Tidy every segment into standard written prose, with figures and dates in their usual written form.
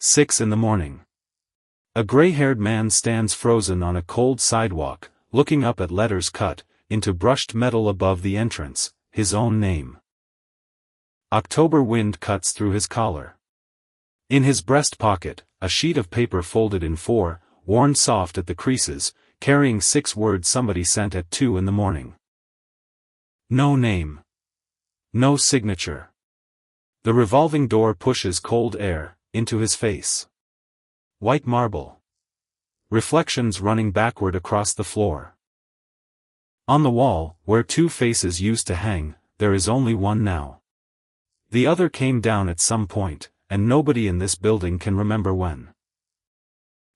6 in the morning. A gray-haired man stands frozen on a cold sidewalk, looking up at letters cut into brushed metal above the entrance, his own name. October wind cuts through his collar. In his breast pocket, a sheet of paper folded in 4, worn soft at the creases, carrying 6 words somebody sent at 2 in the morning. No name. No signature. The revolving door pushes cold air into his face. White marble. Reflections running backward across the floor. On the wall, where 2 faces used to hang, there is only one now. The other came down at some point, and nobody in this building can remember when.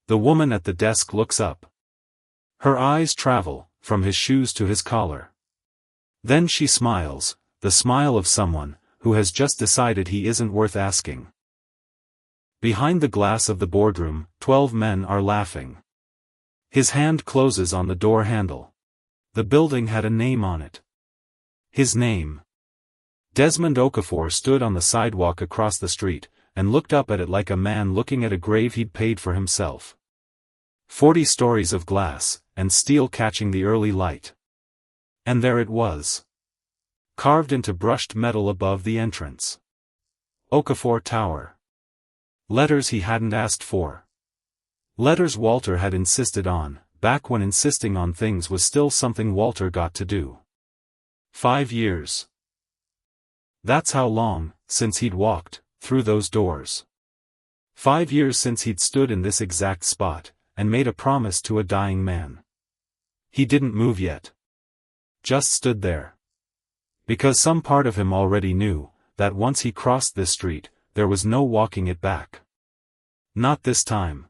The woman at the desk looks up. Her eyes travel from his shoes to his collar. Then she smiles, the smile of someone who has just decided he isn't worth asking. Behind the glass of the boardroom, 12 men are laughing. His hand closes on the door handle. The building had a name on it. His name. Desmond Okafor stood on the sidewalk across the street, and looked up at it like a man looking at a grave he'd paid for himself. 40 stories of glass, and steel catching the early light. And there it was. Carved into brushed metal above the entrance. Okafor Tower. Letters he hadn't asked for. Letters Walter had insisted on, back when insisting on things was still something Walter got to do. 5 years. That's how long since he'd walked through those doors. 5 years since he'd stood in this exact spot, and made a promise to a dying man. He didn't move yet. Just stood there. Because some part of him already knew that once he crossed this street, there was no walking it back. Not this time.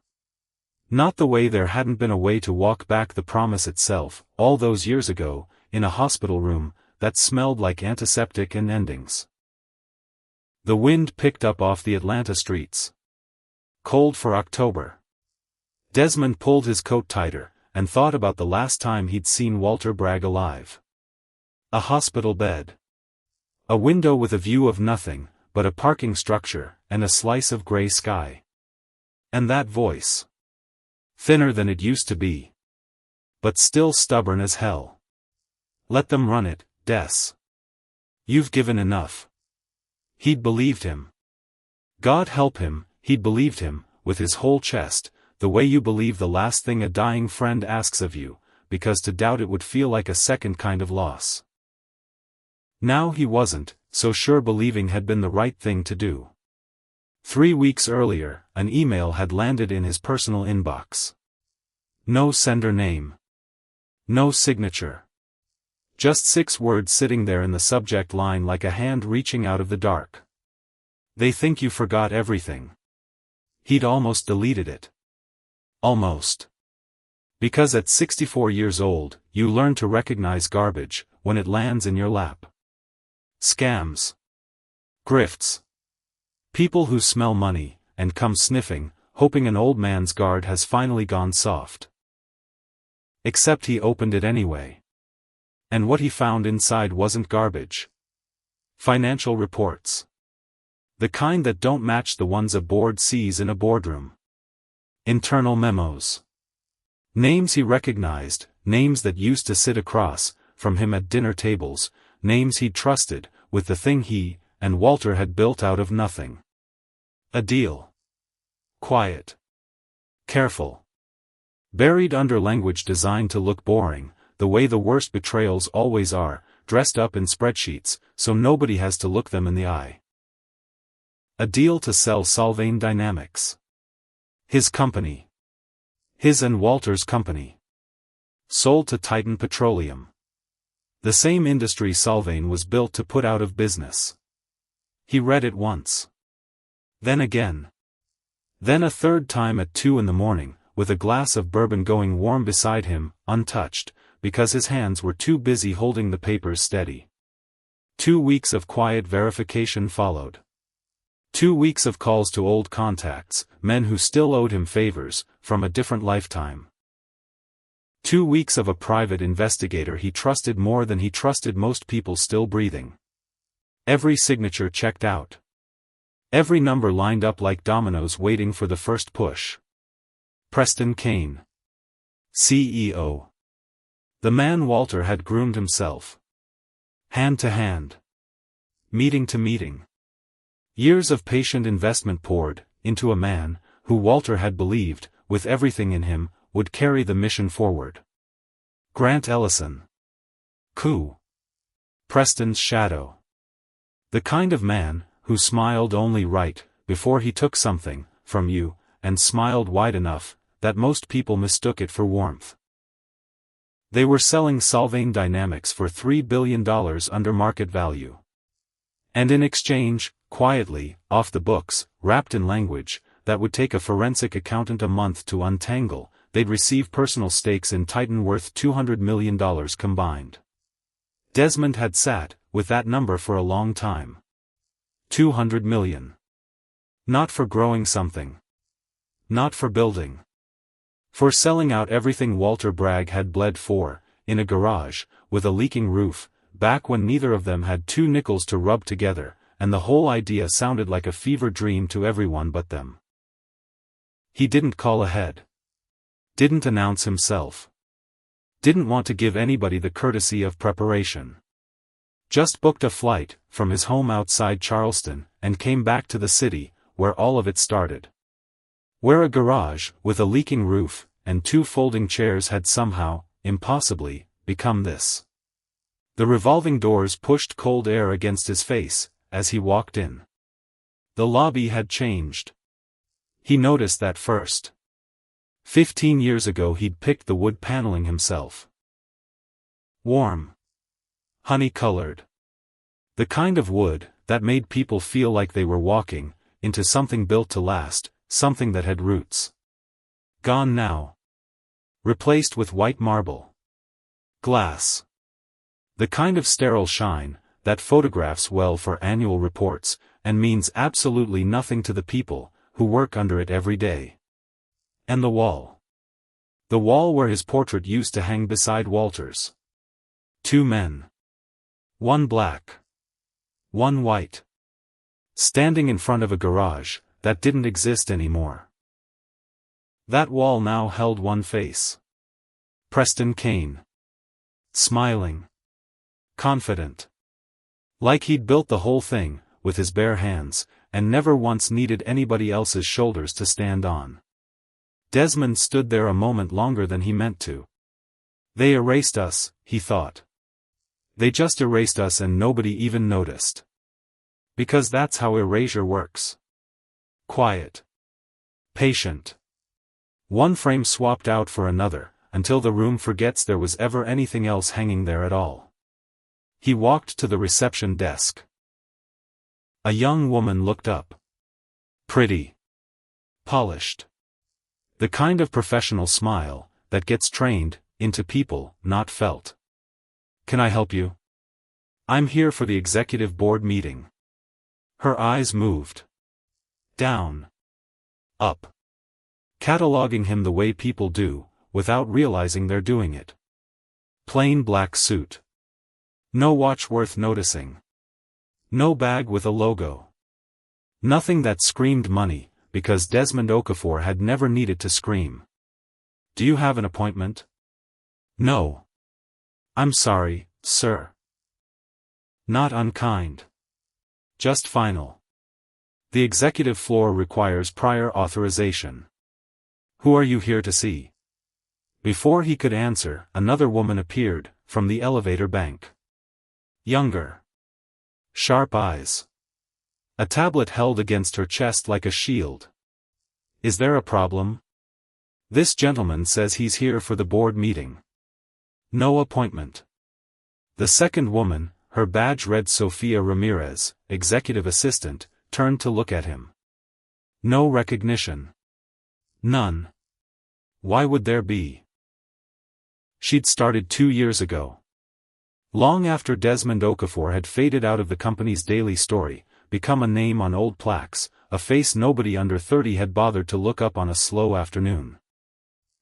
Not the way there hadn't been a way to walk back the promise itself, all those years ago, in a hospital room, that smelled like antiseptic and endings. The wind picked up off the Atlanta streets. Cold for October. Desmond pulled his coat tighter, and thought about the last time he'd seen Walter Bragg alive. A hospital bed. A window with a view of nothing but a parking structure, and a slice of gray sky. And that voice. Thinner than it used to be. But still stubborn as hell. Let them run it, Des. You've given enough. He'd believed him. God help him, he'd believed him, with his whole chest, the way you believe the last thing a dying friend asks of you, because to doubt it would feel like a second kind of loss. Now he wasn't so sure believing had been the right thing to do. 3 weeks earlier, an email had landed in his personal inbox. No sender name. No signature. Just 6 words sitting there in the subject line like a hand reaching out of the dark. They think you forgot everything. He'd almost deleted it. Almost. Because at 64 years old, you learn to recognize garbage when it lands in your lap. Scams. Grifts. People who smell money, and come sniffing, hoping an old man's guard has finally gone soft. Except he opened it anyway. And what he found inside wasn't garbage. Financial reports. The kind that don't match the ones a board sees in a boardroom. Internal memos. Names he recognized, names that used to sit across from him at dinner tables, names he'd trusted, with the thing he and Walter had built out of nothing. A deal. Quiet. Careful. Buried under language designed to look boring, the way the worst betrayals always are, dressed up in spreadsheets, so nobody has to look them in the eye. A deal to sell Solvane Dynamics. His company. His and Walter's company. Sold to Titan Petroleum. The same industry Solvane was built to put out of business. He read it once. Then again. Then a third time at 2 in the morning, with a glass of bourbon going warm beside him, untouched, because his hands were too busy holding the papers steady. 2 weeks of quiet verification followed. 2 weeks of calls to old contacts, men who still owed him favors, from a different lifetime. 2 weeks of a private investigator he trusted more than he trusted most people still breathing. Every signature checked out. Every number lined up like dominoes waiting for the first push. Preston Kane, CEO. The man Walter had groomed himself. Hand to hand. Meeting to meeting. Years of patient investment poured into a man who Walter had believed, with everything in him, would carry the mission forward. Grant Ellison. Coup. Preston's shadow. The kind of man who smiled only right before he took something from you, and smiled wide enough that most people mistook it for warmth. They were selling Solvane Dynamics for $3 billion under market value. And in exchange, quietly, off the books, wrapped in language that would take a forensic accountant a month to untangle, they'd receive personal stakes in Titan worth $200 million combined. Desmond had sat with that number for a long time. 200 million. Not for growing something. Not for building. For selling out everything Walter Bragg had bled for, in a garage, with a leaking roof, back when neither of them had 2 nickels to rub together, and the whole idea sounded like a fever dream to everyone but them. He didn't call ahead. Didn't announce himself. Didn't want to give anybody the courtesy of preparation. Just booked a flight from his home outside Charleston, and came back to the city, where all of it started. Where a garage, with a leaking roof, and 2 folding chairs had somehow, impossibly, become this. The revolving doors pushed cold air against his face, as he walked in. The lobby had changed. He noticed that first. 15 years ago he'd picked the wood paneling himself. Warm. Honey-colored. The kind of wood that made people feel like they were walking into something built to last, something that had roots. Gone now. Replaced with white marble. Glass. The kind of sterile shine that photographs well for annual reports, and means absolutely nothing to the people who work under it every day. And the wall. The wall where his portrait used to hang beside Walter's. 2 men. One black. One white. Standing in front of a garage that didn't exist anymore. That wall now held one face. Preston Kane. Smiling. Confident. Like he'd built the whole thing, with his bare hands, and never once needed anybody else's shoulders to stand on. Desmond stood there a moment longer than he meant to. They erased us, he thought. They just erased us and nobody even noticed. Because that's how erasure works. Quiet. Patient. One frame swapped out for another, until the room forgets there was ever anything else hanging there at all. He walked to the reception desk. A young woman looked up. Pretty. Polished. The kind of professional smile that gets trained into people, not felt. Can I help you? I'm here for the executive board meeting. Her eyes moved. Down. Up. Cataloging him the way people do, without realizing they're doing it. Plain black suit. No watch worth noticing. No bag with a logo. Nothing that screamed money, because Desmond Okafor had never needed to scream. Do you have an appointment? No. I'm sorry, sir. Not unkind. Just final. The executive floor requires prior authorization. Who are you here to see? Before he could answer, another woman appeared, from the elevator bank. Younger. Sharp eyes. A tablet held against her chest like a shield. Is there a problem? This gentleman says he's here for the board meeting. No appointment. The second woman, her badge read Sophia Ramirez, executive assistant, turned to look at him. No recognition. None. Why would there be? She'd started 2 years ago. Long after Desmond Okafor had faded out of the company's daily story, become a name on old plaques, a face nobody under 30 had bothered to look up on a slow afternoon.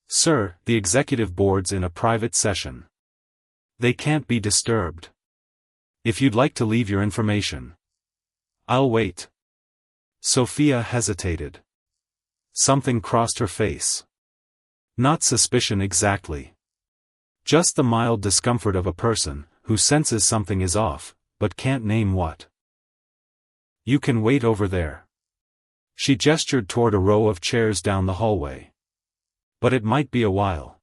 Sir, the executive board's in a private session. They can't be disturbed. If you'd like to leave your information. I'll wait. Sophia hesitated. Something crossed her face. Not suspicion exactly. Just the mild discomfort of a person who senses something is off, but can't name what. You can wait over there. She gestured toward a row of chairs down the hallway. But it might be a while.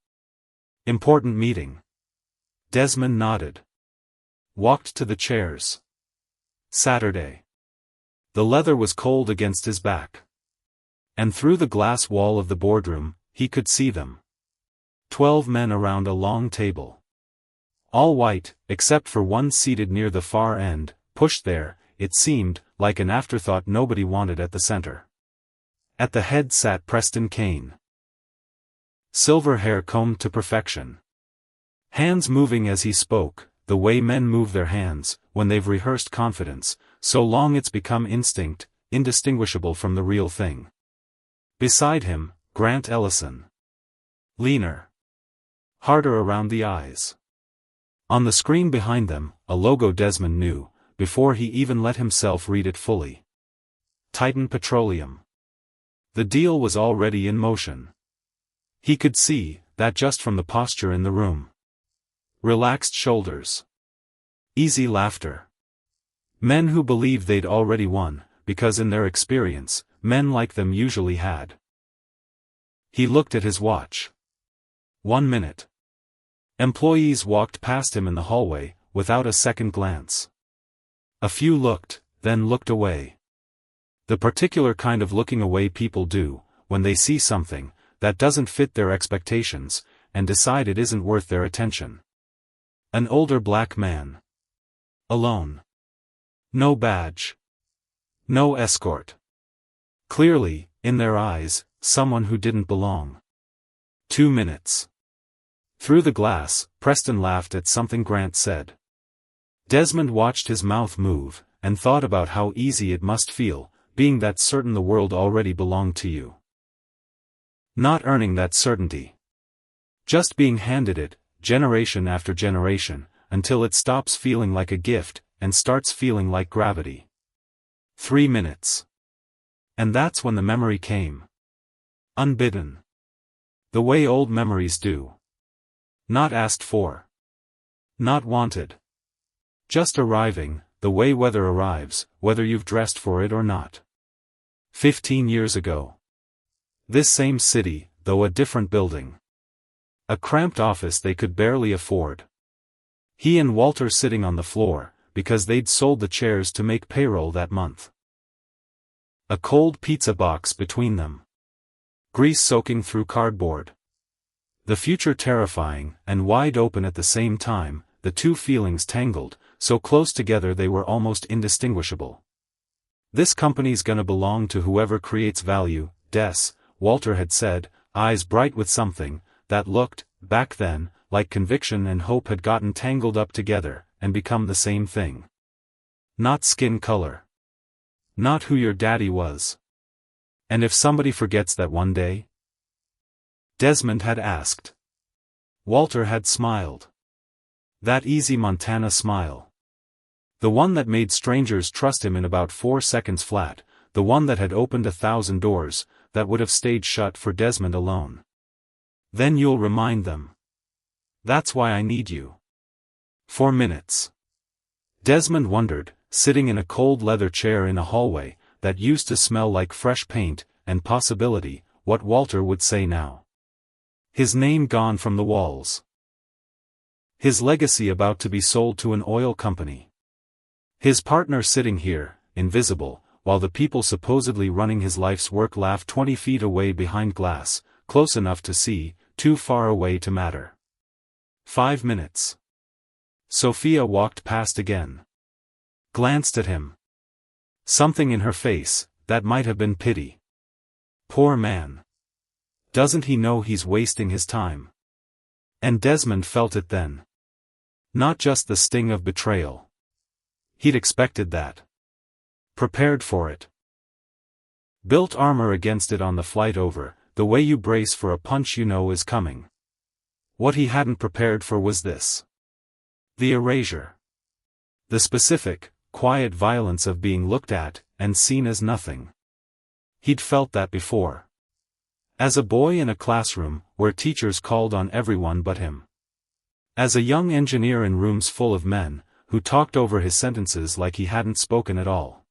Important meeting. Desmond nodded. Walked to the chairs. Saturday. The leather was cold against his back. And through the glass wall of the boardroom, he could see them. 12 men around a long table. All white, except for one seated near the far end, pushed there, it seemed, like an afterthought nobody wanted at the center. At the head sat Preston Kane. Silver hair combed to perfection. Hands moving as he spoke, the way men move their hands, when they've rehearsed confidence, so long it's become instinct, indistinguishable from the real thing. Beside him, Grant Ellison. Leaner. Harder around the eyes. On the screen behind them, a logo Desmond knew, before he even let himself read it fully. Titan Petroleum. The deal was already in motion. He could see that just from the posture in the room. Relaxed shoulders. Easy laughter. Men who believed they'd already won, because in their experience, men like them usually had. He looked at his watch. 1 minute. Employees walked past him in the hallway, without a second glance. A few looked, then looked away. The particular kind of looking away people do, when they see something that doesn't fit their expectations, and decide it isn't worth their attention. An older black man. Alone. No badge. No escort. Clearly, in their eyes, someone who didn't belong. 2 minutes. Through the glass, Preston laughed at something Grant said. Desmond watched his mouth move, and thought about how easy it must feel, being that certain the world already belonged to you. Not earning that certainty. Just being handed it, generation after generation, until it stops feeling like a gift, and starts feeling like gravity. 3 minutes. And that's when the memory came. Unbidden. The way old memories do. Not asked for. Not wanted. Just arriving, the way weather arrives, whether you've dressed for it or not. 15 years ago. This same city, though a different building. A cramped office they could barely afford. He and Walter sitting on the floor, because they'd sold the chairs to make payroll that month. A cold pizza box between them. Grease soaking through cardboard. The future terrifying, and wide open at the same time, the two feelings tangled, so close together they were almost indistinguishable. This company's gonna belong to whoever creates value, Des, Walter had said, eyes bright with something that looked, back then, like conviction and hope had gotten tangled up together, and become the same thing. Not skin color. Not who your daddy was. And if somebody forgets that one day? Desmond had asked. Walter had smiled. That easy Montana smile. The one that made strangers trust him in about 4 seconds flat, the one that had opened 1,000 doors, that would have stayed shut for Desmond alone. Then you'll remind them. That's why I need you. 4 minutes. Desmond wondered, sitting in a cold leather chair in a hallway, that used to smell like fresh paint, and possibility, what Walter would say now. His name gone from the walls. His legacy about to be sold to an oil company. His partner sitting here, invisible, while the people supposedly running his life's work laugh 20 feet away behind glass, close enough to see, too far away to matter. 5 minutes. Sophia walked past again. Glanced at him. Something in her face, that might have been pity. Poor man. Doesn't he know he's wasting his time? And Desmond felt it then. Not just the sting of betrayal. He'd expected that. Prepared for it. Built armor against it on the flight over, the way you brace for a punch you know is coming. What he hadn't prepared for was this. The erasure. The specific, quiet violence of being looked at, and seen as nothing. He'd felt that before. As a boy in a classroom, where teachers called on everyone but him. As a young engineer in rooms full of men, who talked over his sentences like he hadn't spoken at all.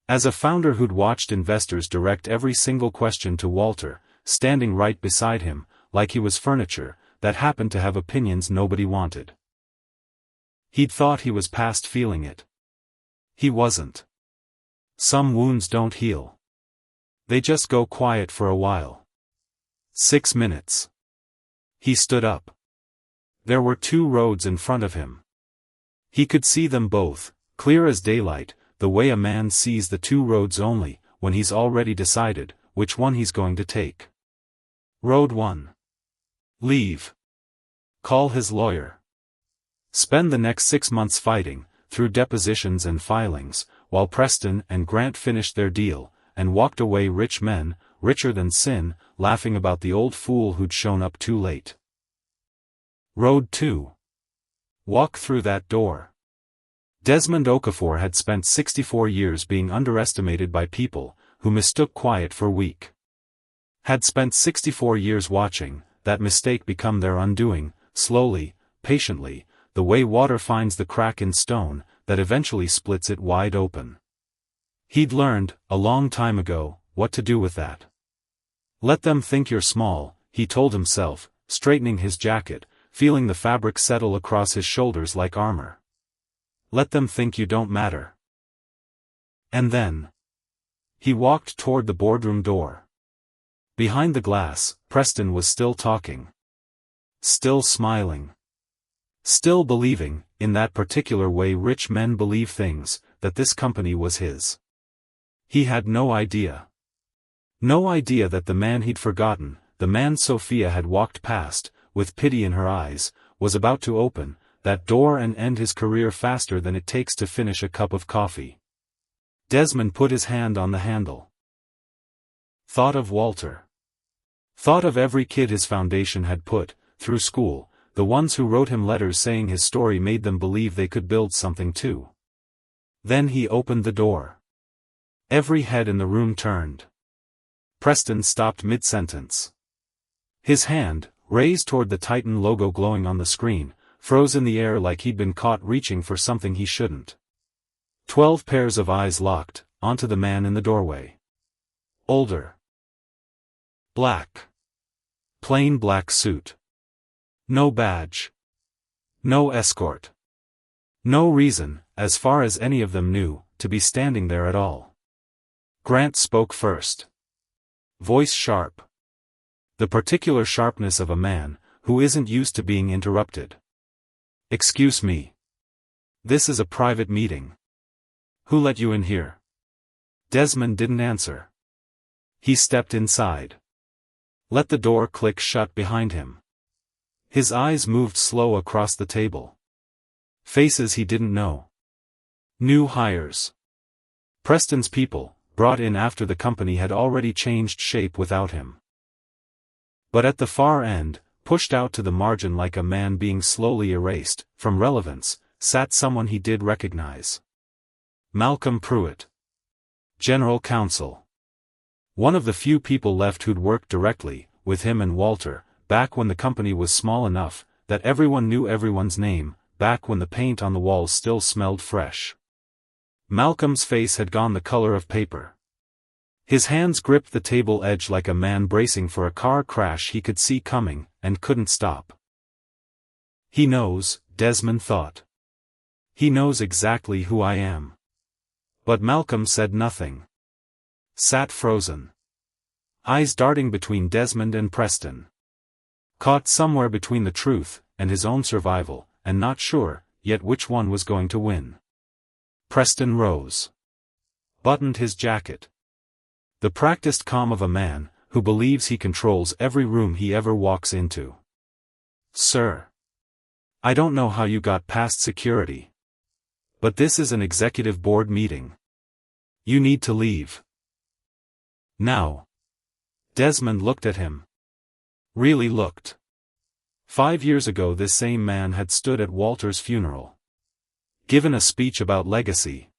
As a founder who'd watched investors direct every single question to Walter, standing right beside him, like he was furniture, that happened to have opinions nobody wanted. He'd thought he was past feeling it. He wasn't. Some wounds don't heal. They just go quiet for a while. 6 minutes. He stood up. There were 2 roads in front of him. He could see them both, clear as daylight, the way a man sees the 2 roads only, when he's already decided which one he's going to take. Road 1. Leave. Call his lawyer. Spend the next 6 months fighting, through depositions and filings, while Preston and Grant finished their deal, and walked away rich men, richer than sin, laughing about the old fool who'd shown up too late. Road 2. Walk through that door. Desmond Okafor had spent 64 years being underestimated by people, who mistook quiet for weak. Had spent 64 years watching that mistake become their undoing, slowly, patiently, the way water finds the crack in stone, that eventually splits it wide open. He'd learned, a long time ago, what to do with that. Let them think you're small, he told himself, straightening his jacket, feeling the fabric settle across his shoulders like armor. Let them think you don't matter. And then he walked toward the boardroom door. Behind the glass, Preston was still talking. Still smiling. Still believing, in that particular way rich men believe things, that this company was his. He had no idea. No idea that the man he'd forgotten, the man Sophia had walked past, with pity in her eyes, was about to open that door and end his career faster than it takes to finish a cup of coffee. Desmond put his hand on the handle. Thought of Walter. Thought of every kid his foundation had put through school, the ones who wrote him letters saying his story made them believe they could build something too. Then he opened the door. Every head in the room turned. Preston stopped mid-sentence. His hand, raised toward the Titan logo glowing on the screen, froze in the air like he'd been caught reaching for something he shouldn't. 12 pairs of eyes locked onto the man in the doorway. Older. Black. Plain black suit. No badge. No escort. No reason, as far as any of them knew, to be standing there at all. Grant spoke first. Voice sharp. The particular sharpness of a man who isn't used to being interrupted. Excuse me. This is a private meeting. Who let you in here? Desmond didn't answer. He stepped inside. Let the door click shut behind him. His eyes moved slow across the table. Faces he didn't know. New hires. Preston's people, brought in after the company had already changed shape without him. But at the far end, pushed out to the margin like a man being slowly erased from relevance, sat someone he did recognize. Malcolm Pruitt. General Counsel. One of the few people left who'd worked directly with him and Walter, back when the company was small enough that everyone knew everyone's name, back when the paint on the walls still smelled fresh. Malcolm's face had gone the color of paper. His hands gripped the table edge like a man bracing for a car crash he could see coming, and couldn't stop. He knows, Desmond thought. He knows exactly who I am. But Malcolm said nothing. Sat frozen. Eyes darting between Desmond and Preston. Caught somewhere between the truth and his own survival, and not sure yet which one was going to win. Preston rose. Buttoned his jacket. The practiced calm of a man who believes he controls every room he ever walks into. Sir. I don't know how you got past security. But this is an executive board meeting. You need to leave. Now. Desmond looked at him. Really looked. 5 years ago this same man had stood at Walter's funeral. Given a speech about legacy.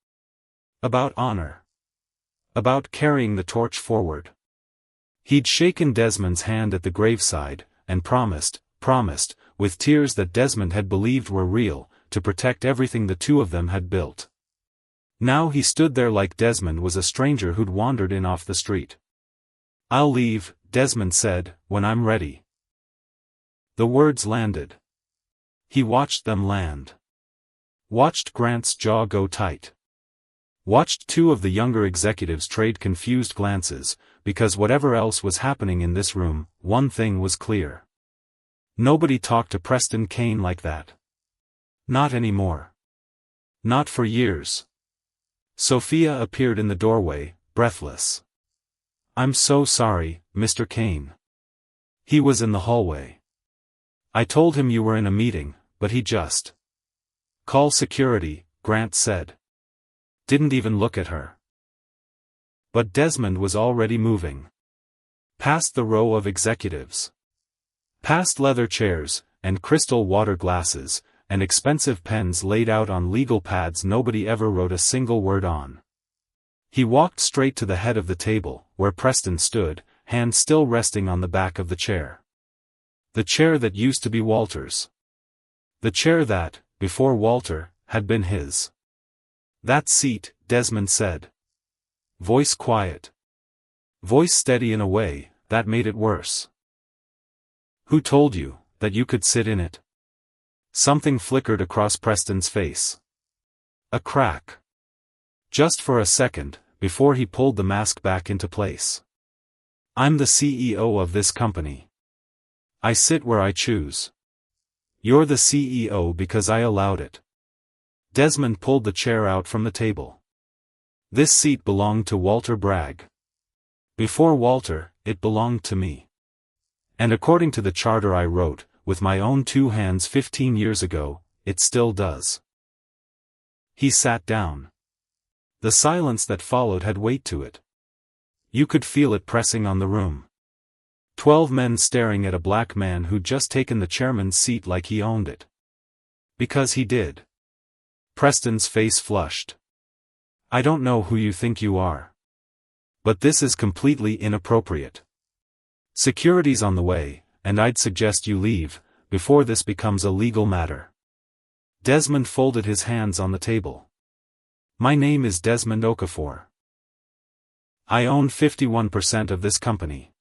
About honor. About carrying the torch forward. He'd shaken Desmond's hand at the graveside, and promised, with tears that Desmond had believed were real, to protect everything the two of them had built. Now he stood there like Desmond was a stranger who'd wandered in off the street. "I'll leave," Desmond said, "when I'm ready." The words landed. He watched them land. Watched Grant's jaw go tight. Watched two of the younger executives trade confused glances, because whatever else was happening in this room, one thing was clear. Nobody talked to Preston Kane like that. Not anymore. Not for years. Sophia appeared in the doorway, breathless. "I'm so sorry, Mr. Kane." He was in the hallway. "I told him you were in a meeting, but he just—" "Call security," Grant said. Didn't even look at her. But Desmond was already moving. Past the row of executives. Past leather chairs, and crystal water glasses, and expensive pens laid out on legal pads nobody ever wrote a single word on. He walked straight to the head of the table, where Preston stood, hand still resting on the back of the chair. The chair that used to be Walter's. The chair that, before Walter, had been his. "That seat," Desmond said. Voice quiet. Voice steady in a way that made it worse. "Who told you that you could sit in it?" Something flickered across Preston's face. A crack. Just for a second, before he pulled the mask back into place. "I'm the CEO of this company. I sit where I choose. You're the CEO because I allowed it." Desmond pulled the chair out from the table. "This seat belonged to Walter Bragg. Before Walter, it belonged to me. And according to the charter I wrote, with my own two hands 15 years ago, it still does." He sat down. The silence that followed had weight to it. You could feel it pressing on the room. 12 men staring at a black man who'd just taken the chairman's seat like he owned it. Because he did. Preston's face flushed. "I don't know who you think you are. But this is completely inappropriate. Security's on the way, and I'd suggest you leave, before this becomes a legal matter." Desmond folded his hands on the table. "My name is Desmond Okafor. I own 51% of this company."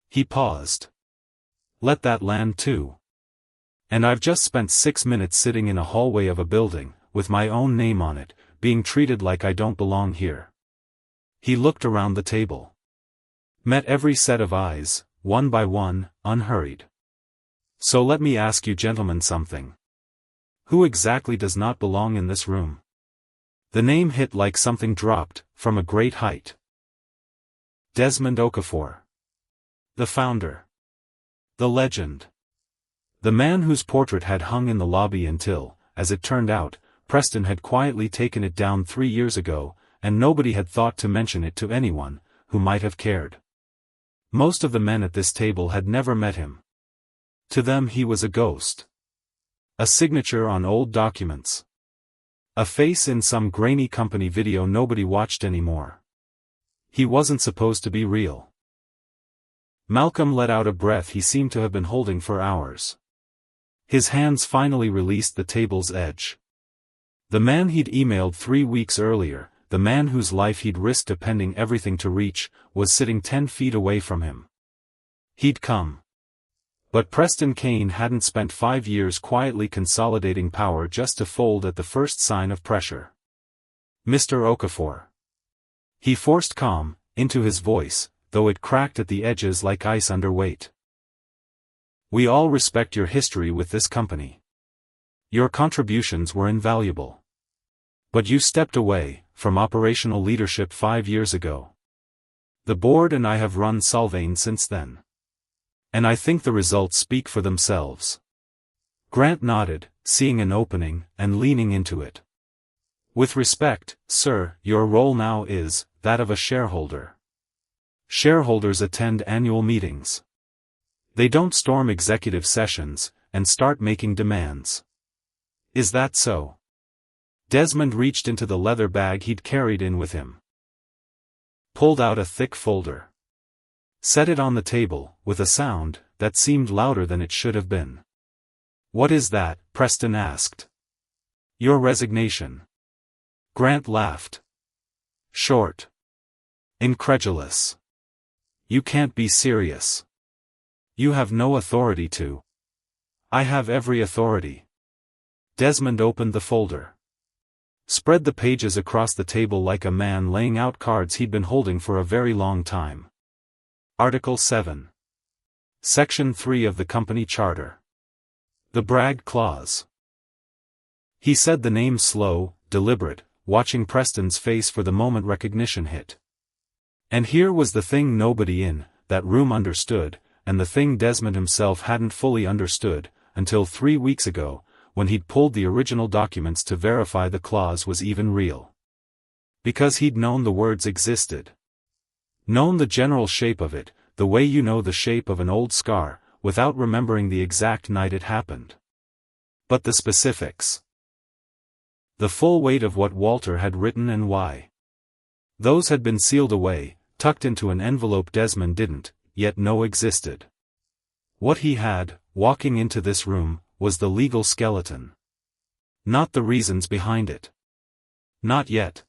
He paused. "Let that land too. And I've just spent 6 minutes sitting in a hallway of a building, with my own name on it, being treated like I don't belong here." He looked around the table. Met every set of eyes, one by one, unhurried. "So let me ask you gentlemen something. Who exactly does not belong in this room?" The name hit like something dropped, from a great height. Desmond Okafor. The founder. The legend. The man whose portrait had hung in the lobby until, as it turned out, Preston had quietly taken it down 3 years ago, and nobody had thought to mention it to anyone who might have cared. Most of the men at this table had never met him. To them he was a ghost. A signature on old documents. A face in some grainy company video nobody watched anymore. He wasn't supposed to be real. Malcolm let out a breath he seemed to have been holding for hours. His hands finally released the table's edge. The man he'd emailed 3 weeks earlier, the man whose life he'd risked appending everything to reach, was sitting 10 feet away from him. He'd come. But Preston Kane hadn't spent 5 years quietly consolidating power just to fold at the first sign of pressure. "Mr. Okafor." He forced calm into his voice, though it cracked at the edges like ice under weight. "We all respect your history with this company. Your contributions were invaluable. But you stepped away from operational leadership 5 years ago. The board and I have run Solvane since then. And I think the results speak for themselves." Grant nodded, seeing an opening, and leaning into it. "With respect, sir, your role now is that of a shareholder. Shareholders attend annual meetings. They don't storm executive sessions, and start making demands. Is that so?" Desmond reached into the leather bag he'd carried in with him. pulled out a thick folder. Set it on the table, with a sound that seemed louder than it should have been. "What is that?" Preston asked. "Your resignation." Grant laughed. Short. Incredulous. "You can't be serious. You have no authority to." "I have every authority." Desmond opened the folder. Spread the pages across the table like a man laying out cards he'd been holding for a very long time. Article 7. Section 3 of the Company Charter. The Bragg Clause. He said the name slow, deliberate, watching Preston's face for the moment recognition hit. And here was the thing nobody in that room understood, and the thing Desmond himself hadn't fully understood, until 3 weeks ago, when he'd pulled the original documents to verify the clause was even real. Because he'd known the words existed. Known the general shape of it, the way you know the shape of an old scar, without remembering the exact night it happened. But the specifics. The full weight of what Walter had written and why. Those had been sealed away, tucked into an envelope Desmond didn't yet know existed. What he had, walking into this room, was the legal skeleton. Not the reasons behind it. Not yet.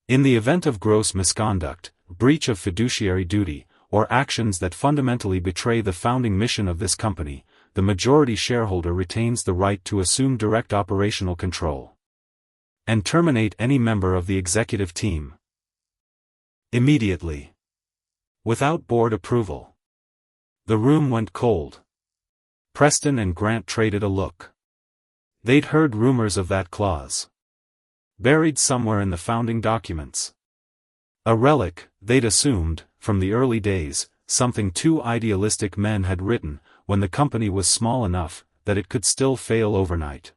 In the event of gross misconduct, breach of fiduciary duty, or actions that fundamentally betray the founding mission of this company, the majority shareholder retains the right to assume direct operational control. And terminate any member of the executive team. Immediately. Without board approval. The room went cold. Preston and Grant traded a look. They'd heard rumors of that clause. Buried somewhere in the founding documents. A relic, they'd assumed, from the early days, something two idealistic men had written, when the company was small enough, that it could still fail overnight.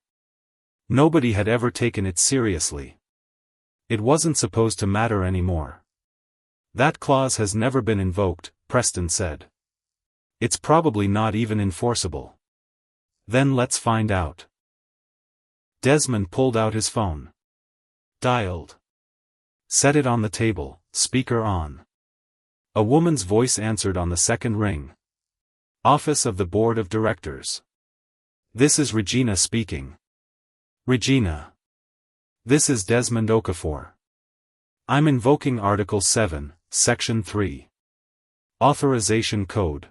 Nobody had ever taken it seriously. It wasn't supposed to matter anymore. That clause has never been invoked, Preston said. It's probably not even enforceable. Then let's find out. Desmond pulled out his phone. Dialed. Set it on the table, speaker on. A woman's voice answered on the second ring. Office of the Board of Directors. This is Regina speaking. Regina. This is Desmond Okafor. I'm invoking Article 7, Section 3. Authorization Code.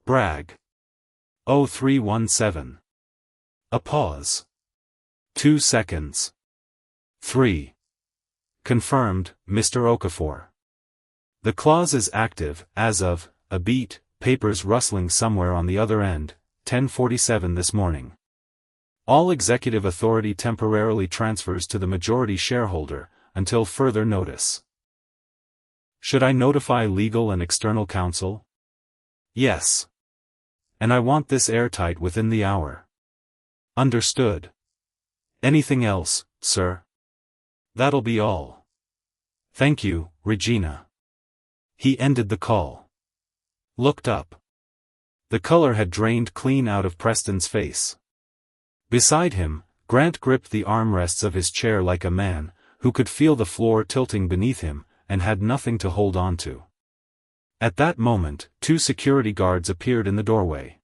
Bragg. 0317. A pause. 2 seconds. 3. Confirmed, Mr. Okafor. The clause is active, as of, a beat, papers rustling somewhere on the other end, 10:47 this morning. All executive authority temporarily transfers to the majority shareholder, until further notice. Should I notify legal and external counsel? Yes. And I want this airtight within the hour. Understood. Anything else, sir? That'll be all. Thank you, Regina. He ended the call. Looked up. The color had drained clean out of Preston's face. Beside him, Grant gripped the armrests of his chair like a man, who could feel the floor tilting beneath him, and had nothing to hold on to. At that moment, 2 security guards appeared in the doorway.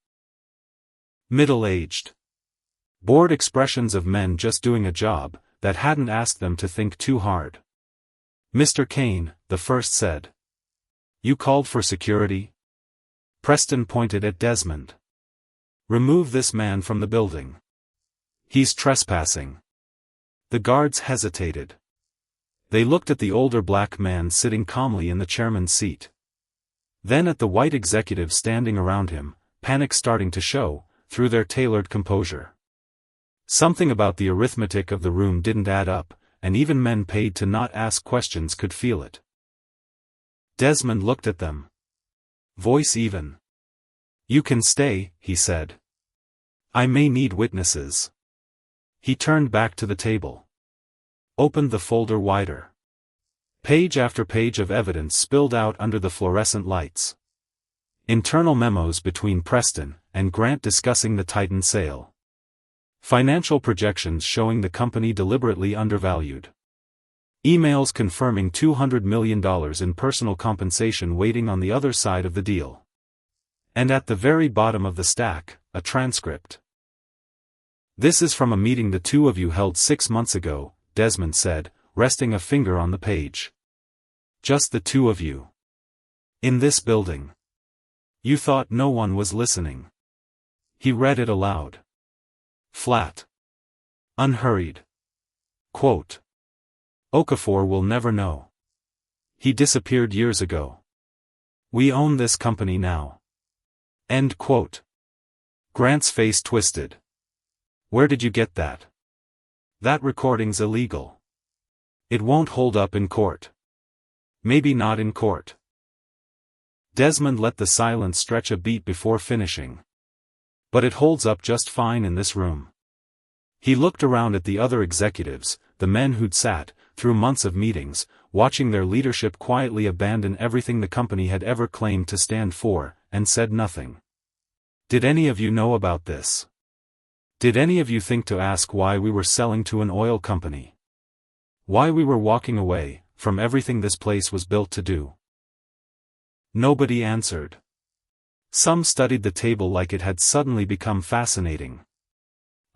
Middle-aged. Bored expressions of men just doing a job, that hadn't asked them to think too hard. Mr. Kane, the first said. You called for security? Preston pointed at Desmond. Remove this man from the building. He's trespassing. The guards hesitated. They looked at the older black man sitting calmly in the chairman's seat. Then at the white executives standing around him, panic starting to show, through their tailored composure. Something about the arithmetic of the room didn't add up, and even men paid to not ask questions could feel it. Desmond looked at them. Voice even. You can stay, he said. I may need witnesses. He turned back to the table. Opened the folder wider. Page after page of evidence spilled out under the fluorescent lights. Internal memos between Preston and Grant discussing the Titan sale. Financial projections showing the company deliberately undervalued. Emails confirming $200 million in personal compensation waiting on the other side of the deal. And at the very bottom of the stack, a transcript. "This is from a meeting the two of you held 6 months ago," Desmond said, resting a finger on the page. "Just the two of you. In this building. You thought no one was listening." He read it aloud. Flat. Unhurried. Quote. "Okafor will never know. He disappeared years ago. We own this company now." End quote. Grant's face twisted. "Where did you get that? That recording's illegal. It won't hold up in court." "Maybe not in court." Desmond let the silence stretch a beat before finishing. "But it holds up just fine in this room." He looked around at the other executives, the men who'd sat, through months of meetings, watching their leadership quietly abandon everything the company had ever claimed to stand for, and said nothing. "Did any of you know about this? Did any of you think to ask why we were selling to an oil company? Why we were walking away from everything this place was built to do?" Nobody answered. Some studied the table like it had suddenly become fascinating.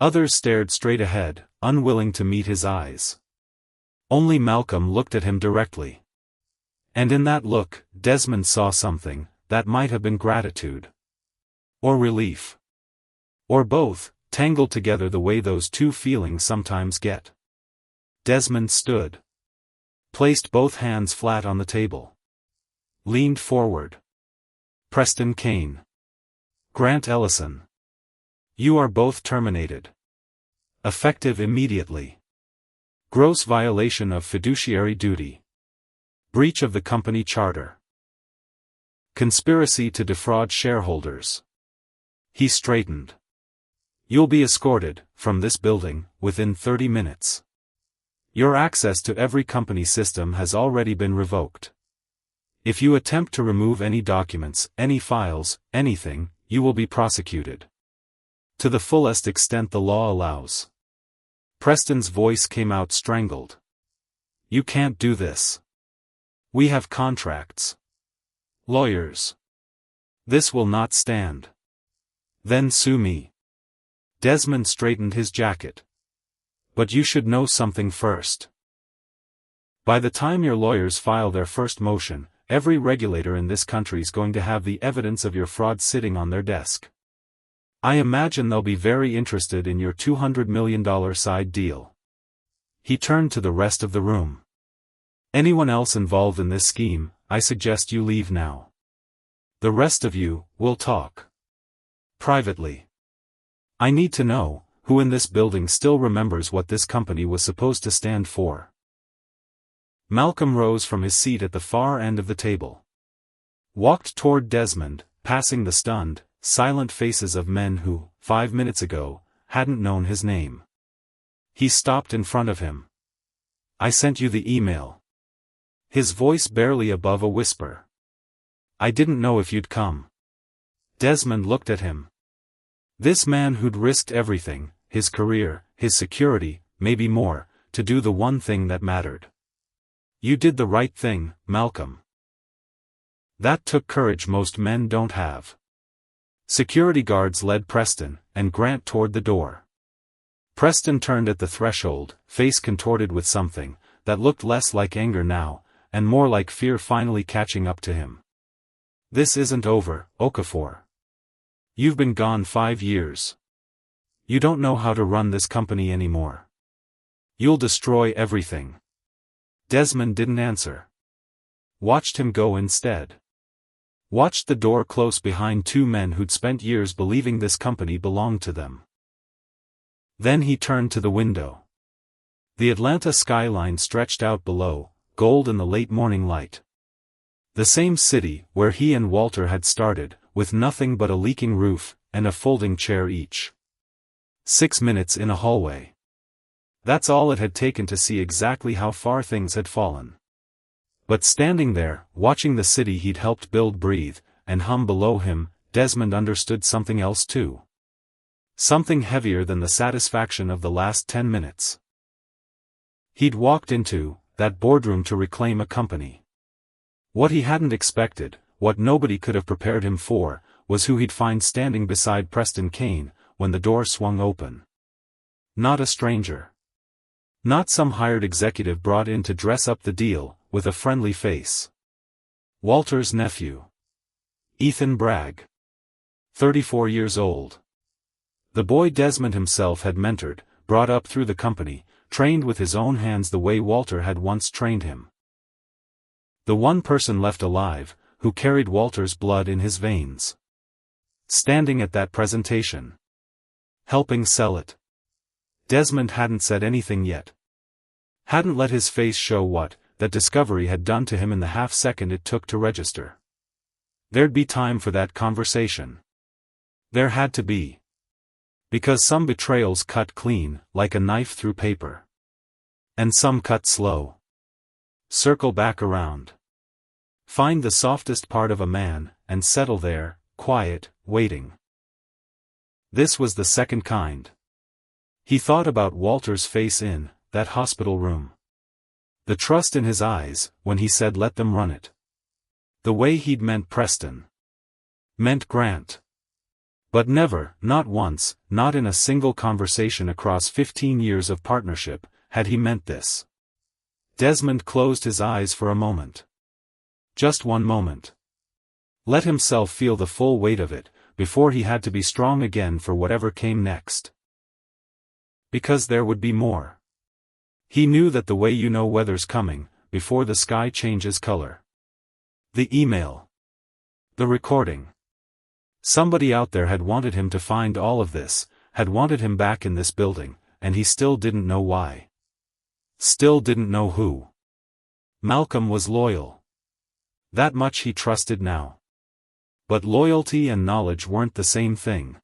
Others stared straight ahead, unwilling to meet his eyes. Only Malcolm looked at him directly. And in that look, Desmond saw something that might have been gratitude. Or relief. Or both, tangled together the way those two feelings sometimes get. Desmond stood. Placed both hands flat on the table. Leaned forward. "Preston Kane. Grant Ellison. You are both terminated. Effective immediately. Gross violation of fiduciary duty. Breach of the company charter. Conspiracy to defraud shareholders." He straightened. "You'll be escorted from this building within 30 minutes. Your access to every company system has already been revoked. If you attempt to remove any documents, any files, anything, you will be prosecuted. To the fullest extent the law allows." Preston's voice came out strangled. "You can't do this. We have contracts. Lawyers. This will not stand. Then sue me." Desmond straightened his jacket. "But you should know something first. By the time your lawyers file their first motion, every regulator in this country's going to have the evidence of your fraud sitting on their desk. I imagine they'll be very interested in your $200 million side deal." He turned to the rest of the room. "Anyone else involved in this scheme, I suggest you leave now. The rest of you, will talk. Privately. I need to know, who in this building still remembers what this company was supposed to stand for." Malcolm rose from his seat at the far end of the table. Walked toward Desmond, passing the stunned, silent faces of men who, 5 minutes ago, hadn't known his name. He stopped in front of him. "I sent you the email." His voice barely above a whisper. "I didn't know if you'd come." Desmond looked at him. This man who'd risked everything, his career, his security, maybe more, to do the one thing that mattered. "You did the right thing, Malcolm. That took courage most men don't have." Security guards led Preston and Grant toward the door. Preston turned at the threshold, face contorted with something that looked less like anger now, and more like fear finally catching up to him. "This isn't over, Okafor. You've been gone 5 years. You don't know how to run this company anymore. You'll destroy everything." Desmond didn't answer. Watched him go instead. Watched the door close behind two men who'd spent years believing this company belonged to them. Then he turned to the window. The Atlanta skyline stretched out below, gold in the late morning light. The same city where he and Walter had started, with nothing but a leaking roof, and a folding chair each. 6 minutes in a hallway. That's all it had taken to see exactly how far things had fallen. But standing there, watching the city he'd helped build breathe, and hum below him, Desmond understood something else too. Something heavier than the satisfaction of the last 10 minutes. He'd walked into, that boardroom to reclaim a company. What he hadn't expected, what nobody could have prepared him for, was who he'd find standing beside Preston Kane, when the door swung open. Not a stranger. Not some hired executive brought in to dress up the deal, with a friendly face. Walter's nephew. Ethan Bragg. 34 years old. The boy Desmond himself had mentored, brought up through the company, trained with his own hands the way Walter had once trained him. The one person left alive, who carried Walter's blood in his veins. Standing at that presentation. Helping sell it. Desmond hadn't said anything yet. Hadn't let his face show what that discovery had done to him in the half-second it took to register. There'd be time for that conversation. There had to be. Because some betrayals cut clean, like a knife through paper. And some cut slow. Circle back around. Find the softest part of a man, and settle there, quiet, waiting. This was the second kind. He thought about Walter's face in that hospital room. The trust in his eyes, when he said let them run it. The way he'd meant Preston. Meant Grant. But never, not once, not in a single conversation across 15 years of partnership, had he meant this. Desmond closed his eyes for a moment. Just one moment. Let himself feel the full weight of it, before he had to be strong again for whatever came next. Because there would be more. He knew that the way you know weather's coming, before the sky changes color. The email. The recording. Somebody out there had wanted him to find all of this, had wanted him back in this building, and he still didn't know why. Still didn't know who. Malcolm was loyal. That much he trusted now. But loyalty and knowledge weren't the same thing.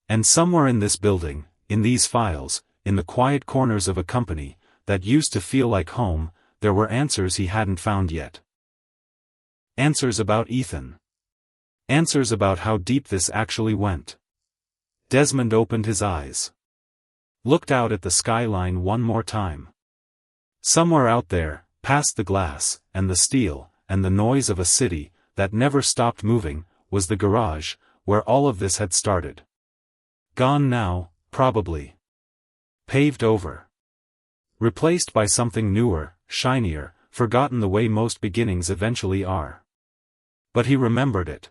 And somewhere in this building, in these files, in the quiet corners of a company that used to feel like home, there were answers he hadn't found yet. Answers about Ethan. Answers about how deep this actually went. Desmond opened his eyes. Looked out at the skyline one more time. Somewhere out there, past the glass, and the steel, and the noise of a city that never stopped moving, was the garage, where all of this had started. Gone now, probably. Paved over. Replaced by something newer, shinier, forgotten the way most beginnings eventually are. But he remembered it.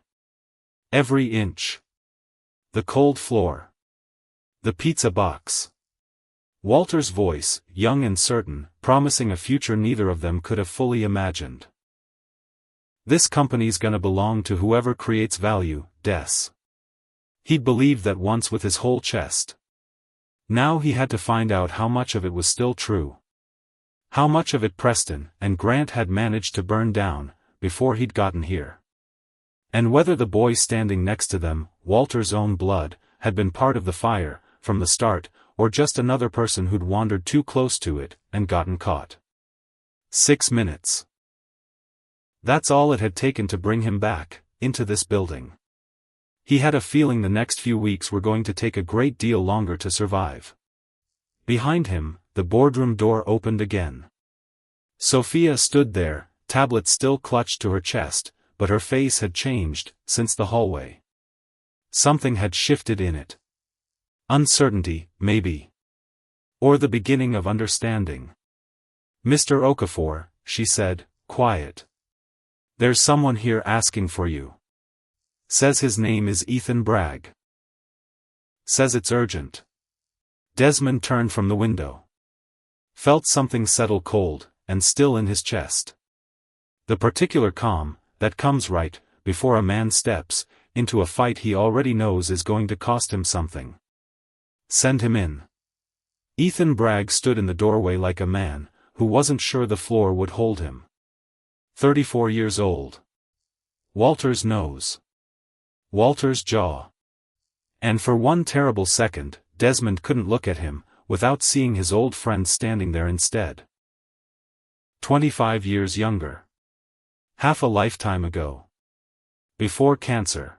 Every inch. The cold floor. The pizza box. Walter's voice, young and certain, promising a future neither of them could have fully imagined. This company's gonna belong to whoever creates value, Des. He'd believed that once with his whole chest. Now he had to find out how much of it was still true. How much of it Preston and Grant had managed to burn down, before he'd gotten here. And whether the boy standing next to them, Walter's own blood, had been part of the fire, from the start, or just another person who'd wandered too close to it, and gotten caught. 6 minutes. That's all it had taken to bring him back, into this building. He had a feeling the next few weeks were going to take a great deal longer to survive. Behind him, the boardroom door opened again. Sophia stood there, tablet still clutched to her chest, but her face had changed, since the hallway. Something had shifted in it. Uncertainty, maybe. Or the beginning of understanding. Mr. Okafor, she said, quiet. There's someone here asking for you. Says his name is Ethan Bragg. Says it's urgent. Desmond turned from the window. Felt something settle cold, and still in his chest. The particular calm, that comes right, before a man steps, into a fight he already knows is going to cost him something. Send him in. Ethan Bragg stood in the doorway like a man, who wasn't sure the floor would hold him. 34 years old. Walter's nose. Walter's jaw. And for one terrible second, Desmond couldn't look at him, without seeing his old friend standing there instead. 25 years younger. Half a lifetime ago. Before cancer.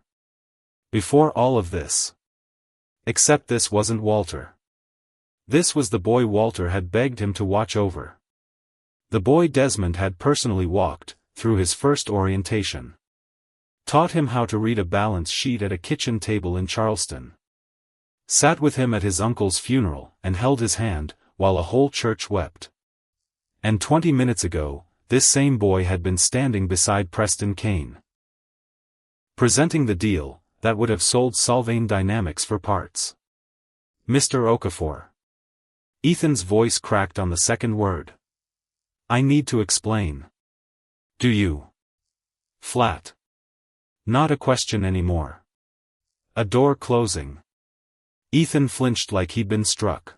Before all of this. Except this wasn't Walter. This was the boy Walter had begged him to watch over. The boy Desmond had personally walked through his first orientation. Taught him how to read a balance sheet at a kitchen table in Charleston. Sat with him at his uncle's funeral and held his hand, while a whole church wept. And 20 minutes ago, this same boy had been standing beside Preston Kane, presenting the deal that would have sold Solvane Dynamics for parts. Mr. Okafor. Ethan's voice cracked on the second word. I need to explain. Do you? Flat. Not a question anymore. A door closing. Ethan flinched like he'd been struck.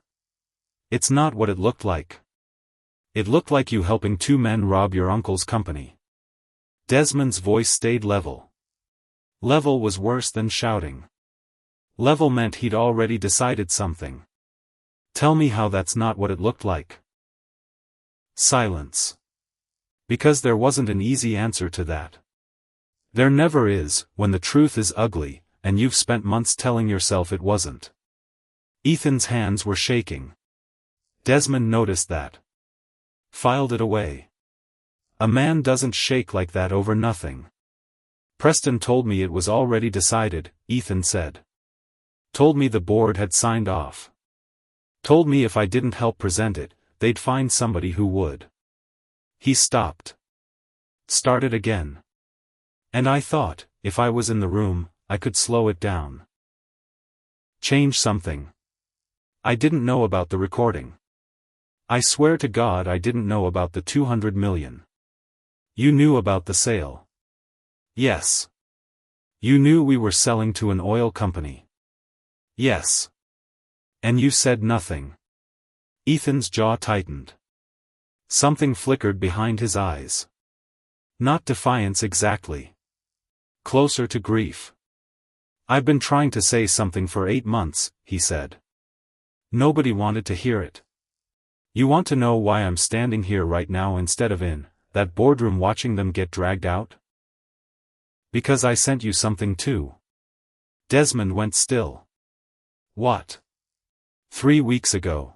It's not what it looked like. It looked like you helping two men rob your uncle's company. Desmond's voice stayed level. Level was worse than shouting. Level meant he'd already decided something. Tell me how that's not what it looked like. Silence. Because there wasn't an easy answer to that. There never is, when the truth is ugly, and you've spent months telling yourself it wasn't. Ethan's hands were shaking. Desmond noticed that. Filed it away. A man doesn't shake like that over nothing. Preston told me it was already decided, Ethan said. Told me the board had signed off. Told me if I didn't help present it, they'd find somebody who would. He stopped. Started again. And I thought, if I was in the room, I could slow it down. Change something. I didn't know about the recording. I swear to God I didn't know about the 200 million. You knew about the sale. Yes. You knew we were selling to an oil company. Yes. And you said nothing. Ethan's jaw tightened. Something flickered behind his eyes. Not defiance exactly. Closer to grief. I've been trying to say something for 8 months, he said. Nobody wanted to hear it. You want to know why I'm standing here right now instead of in that boardroom watching them get dragged out? Because I sent you something too. Desmond went still. What? 3 weeks ago.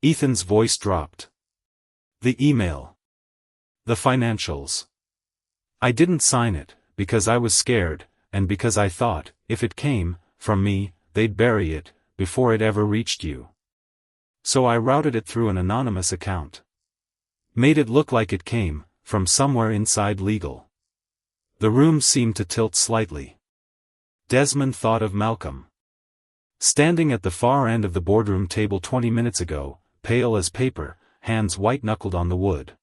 Ethan's voice dropped. The email. The financials. I didn't sign it, because I was scared, and because I thought, if it came from me, they'd bury it before it ever reached you. So I routed it through an anonymous account. Made it look like it came from somewhere inside legal. The room seemed to tilt slightly. Desmond thought of Malcolm. Standing at the far end of the boardroom table 20 minutes ago, pale as paper, hands white-knuckled on the wood.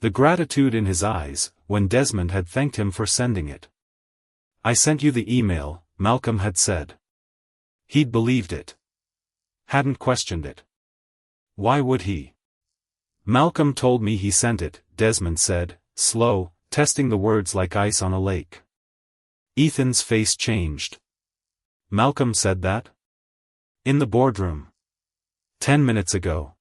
The gratitude in his eyes, when Desmond had thanked him for sending it. I sent you the email, Malcolm had said. He'd believed it. Hadn't questioned it. Why would he? Malcolm told me he sent it, Desmond said, slow, testing the words like ice on a lake. Ethan's face changed. Malcolm said that? In the boardroom. 10 minutes ago.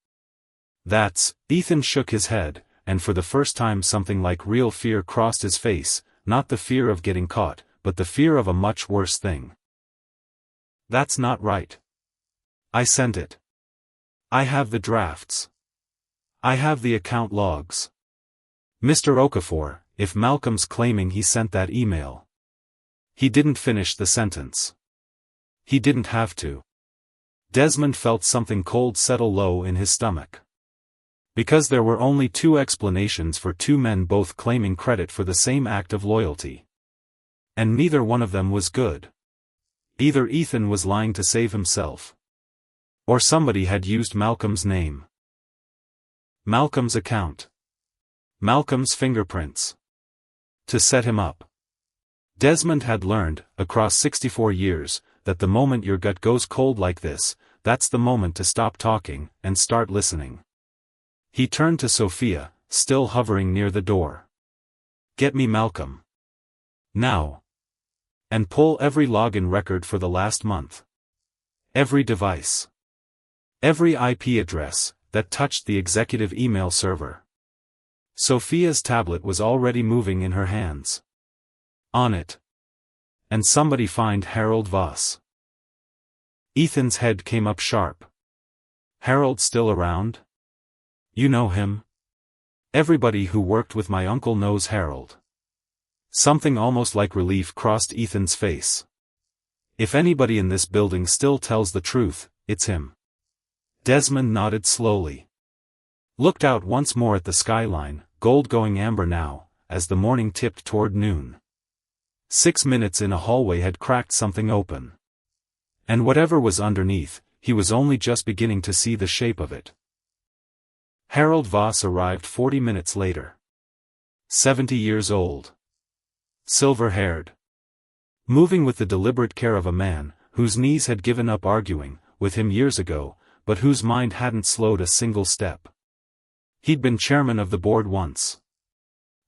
Ethan shook his head, and for the first time something like real fear crossed his face, not the fear of getting caught, but the fear of a much worse thing. That's not right. I sent it. I have the drafts. I have the account logs. Mr. Okafor, if Malcolm's claiming he sent that email. He didn't finish the sentence. He didn't have to. Desmond felt something cold settle low in his stomach. Because there were only 2 explanations for 2 men both claiming credit for the same act of loyalty. And neither one of them was good. Either Ethan was lying to save himself. Or somebody had used Malcolm's name. Malcolm's account. Malcolm's fingerprints. To set him up. Desmond had learned, across 64 years, that the moment your gut goes cold like this, that's the moment to stop talking, and start listening. He turned to Sophia, still hovering near the door. Get me Malcolm. Now. And pull every login record for the last month. Every device. Every IP address that touched the executive email server. Sophia's tablet was already moving in her hands. On it. And somebody find Harold Voss. Ethan's head came up sharp. Harold still around? You know him? Everybody who worked with my uncle knows Harold. Something almost like relief crossed Ethan's face. If anybody in this building still tells the truth, it's him. Desmond nodded slowly. Looked out once more at the skyline, gold going amber now, as the morning tipped toward noon. 6 minutes in a hallway had cracked something open. And whatever was underneath, he was only just beginning to see the shape of it. Harold Voss arrived 40 minutes later. 70 years old. Silver-haired. Moving with the deliberate care of a man, whose knees had given up arguing with him years ago, but whose mind hadn't slowed a single step. He'd been chairman of the board once.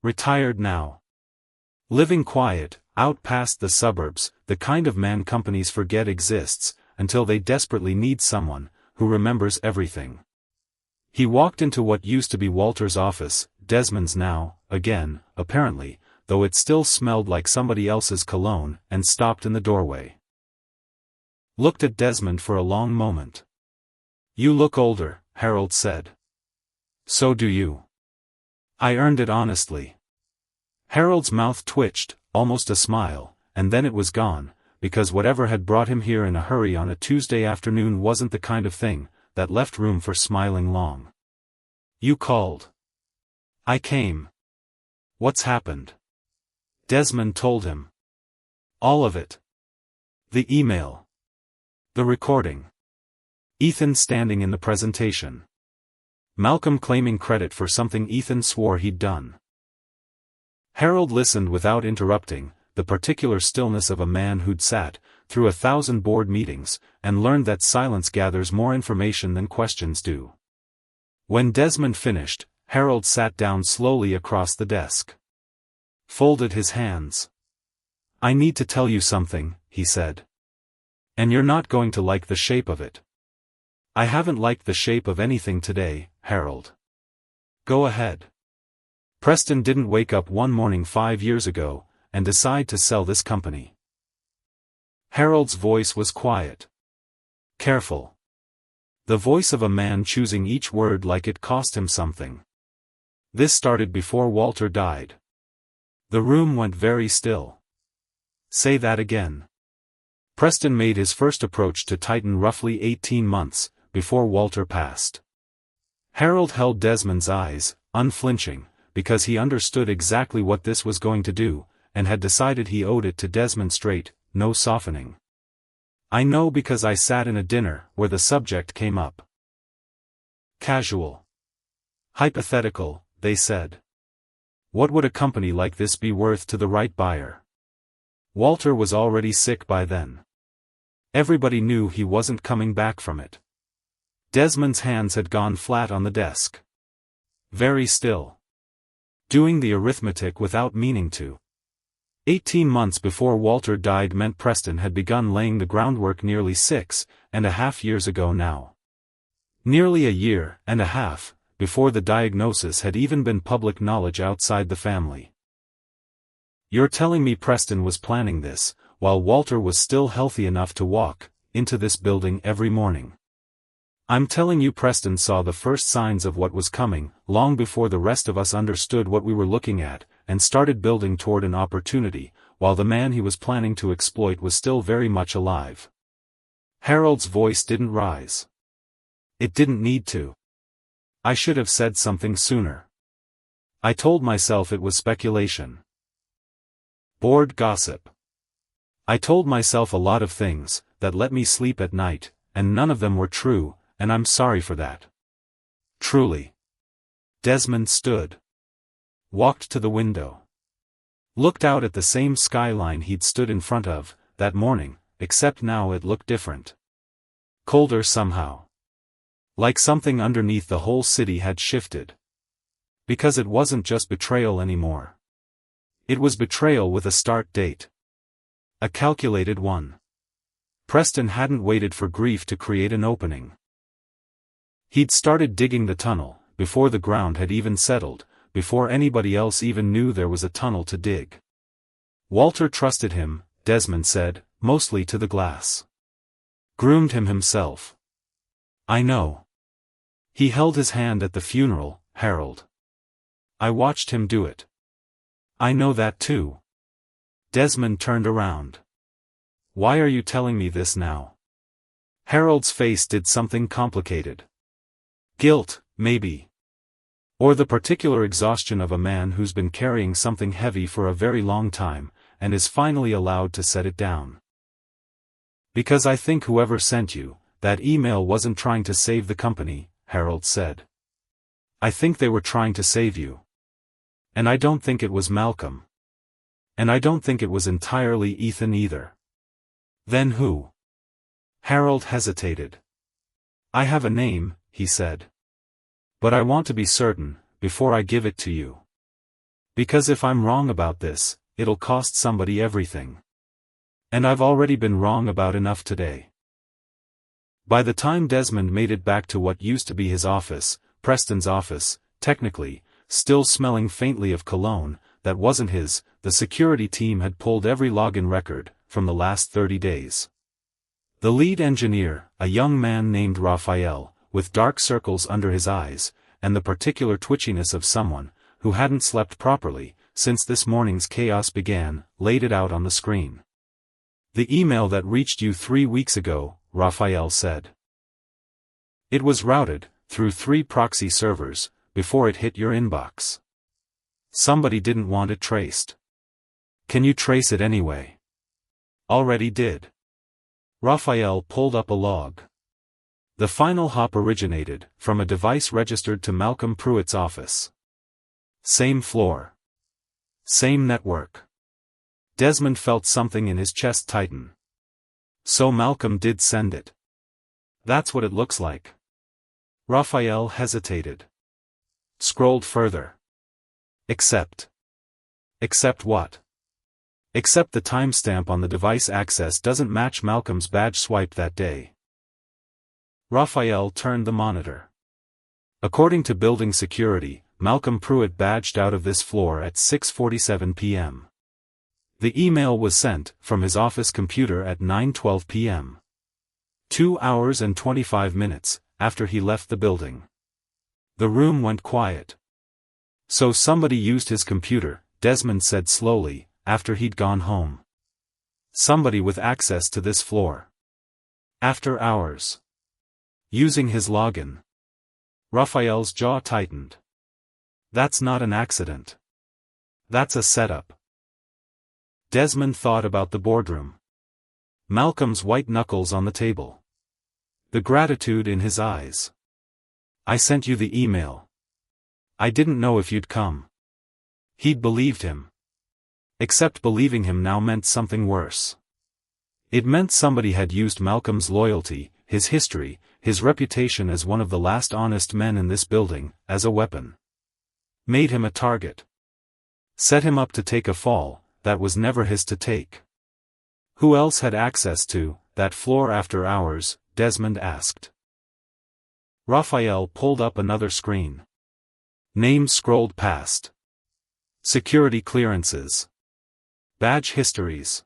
Retired now. Living quiet, out past the suburbs, the kind of man companies forget exists, until they desperately need someone who remembers everything. He walked into what used to be Walter's office, Desmond's now, again, apparently, though it still smelled like somebody else's cologne, and stopped in the doorway. Looked at Desmond for a long moment. "You look older," Harold said. "So do you." "I earned it honestly." Harold's mouth twitched, almost a smile, and then it was gone, because whatever had brought him here in a hurry on a Tuesday afternoon wasn't the kind of thing that left room for smiling long. "You called." "I came." "What's happened?" Desmond told him. All of it. The email. The recording. Ethan standing in the presentation. Malcolm claiming credit for something Ethan swore he'd done. Harold listened without interrupting, the particular stillness of a man who'd sat through 1,000 board meetings, and learned that silence gathers more information than questions do. When Desmond finished, Harold sat down slowly across the desk. Folded his hands. "I need to tell you something," he said. "And you're not going to like the shape of it." "I haven't liked the shape of anything today, Harold." "Go ahead." Preston didn't wake up one morning 5 years ago, and decide to sell this company. Harold's voice was quiet. Careful. The voice of a man choosing each word like it cost him something. This started before Walter died. The room went very still. "Say that again." Preston made his first approach to Titan roughly 18 months before Walter passed. Harold held Desmond's eyes, unflinching, because he understood exactly what this was going to do, and had decided he owed it to Desmond straight, no softening. "I know because I sat in a dinner where the subject came up." Casual. Hypothetical, they said. What would a company like this be worth to the right buyer? Walter was already sick by then. Everybody knew he wasn't coming back from it. Desmond's hands had gone flat on the desk. Very still. Doing the arithmetic without meaning to. 18 months before Walter died meant Preston had begun laying the groundwork nearly 6.5 years ago now. Nearly a year and a half before the diagnosis had even been public knowledge outside the family. "You're telling me Preston was planning this, while Walter was still healthy enough to walk into this building every morning?" "I'm telling you Preston saw the first signs of what was coming, long before the rest of us understood what we were looking at, and started building toward an opportunity, while the man he was planning to exploit was still very much alive." Harold's voice didn't rise. It didn't need to. "I should have said something sooner. I told myself it was speculation. Bored gossip. I told myself a lot of things that let me sleep at night, and none of them were true, and I'm sorry for that. Truly." Desmond stood. Walked to the window. Looked out at the same skyline he'd stood in front of that morning, except now it looked different. Colder somehow. Like something underneath the whole city had shifted. Because it wasn't just betrayal anymore. It was betrayal with a start date. A calculated one. Preston hadn't waited for grief to create an opening. He'd started digging the tunnel, before the ground had even settled, before anybody else even knew there was a tunnel to dig. Walter trusted him, Desmond said, mostly to the glass. Groomed him himself. "I know. He held his hand at the funeral, Harold. I watched him do it. I know that too. Desmond turned around. Why are you telling me this now? Harold's face did something complicated. Guilt, maybe. Or the particular exhaustion of a man who's been carrying something heavy for a very long time, and is finally allowed to set it down. Because I think whoever sent you that email wasn't trying to save the company, Harold said. I think they were trying to save you. And I don't think it was Malcolm. And I don't think it was entirely Ethan either. Then who? Harold hesitated. I have a name, he said. But I want to be certain, before I give it to you. Because if I'm wrong about this, it'll cost somebody everything. And I've already been wrong about enough today. By the time Desmond made it back to what used to be his office, Preston's office, technically, still smelling faintly of cologne, that wasn't his, the security team had pulled every login record, from the last 30 days. The lead engineer, a young man named Raphael, with dark circles under his eyes, and the particular twitchiness of someone who hadn't slept properly since this morning's chaos began, laid it out on the screen. The email that reached you 3 weeks ago, Raphael said. It was routed through 3 proxy servers before it hit your inbox. Somebody didn't want it traced. Can you trace it anyway? Already did. Raphael pulled up a log. The final hop originated from a device registered to Malcolm Pruitt's office. Same floor. Same network. Desmond felt something in his chest tighten. So Malcolm did send it. That's what it looks like. Raphael hesitated. Scrolled further. Except. Except what? Except the timestamp on the device access doesn't match Malcolm's badge swipe that day. Raphael turned the monitor. According to building security, Malcolm Pruitt badged out of this floor at 6:47 p.m. The email was sent from his office computer at 9:12 p.m. 2 hours and 25 minutes after he left the building. The room went quiet. So somebody used his computer, Desmond said slowly, after he'd gone home. Somebody with access to this floor. After hours. Using his login. Raphael's jaw tightened. That's not an accident. That's a setup. Desmond thought about the boardroom. Malcolm's white knuckles on the table. The gratitude in his eyes. I sent you the email. I didn't know if you'd come. He'd believed him. Except believing him now meant something worse. It meant somebody had used Malcolm's loyalty, his history, his reputation as one of the last honest men in this building, as a weapon. Made him a target. Set him up to take a fall that was never his to take. Who else had access to that floor after hours? Desmond asked. Raphael pulled up another screen. Names scrolled past. Security clearances. Badge histories.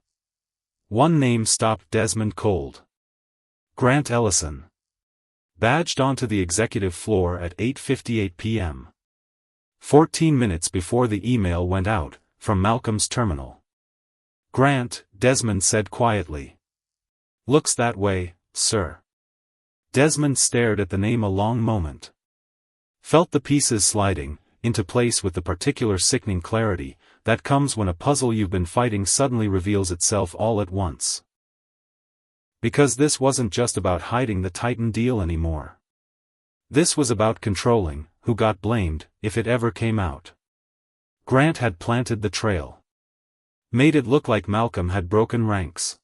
One name stopped Desmond cold. Grant Ellison. Badged onto the executive floor at 8:58 p.m. 14 minutes before the email went out from Malcolm's terminal. Grant, Desmond said quietly. Looks that way, sir. Desmond stared at the name a long moment. Felt the pieces sliding into place with the particular sickening clarity that comes when a puzzle you've been fighting suddenly reveals itself all at once. Because this wasn't just about hiding the Titan deal anymore. This was about controlling who got blamed if it ever came out. Grant had planted the trail. Made it look like Malcolm had broken ranks.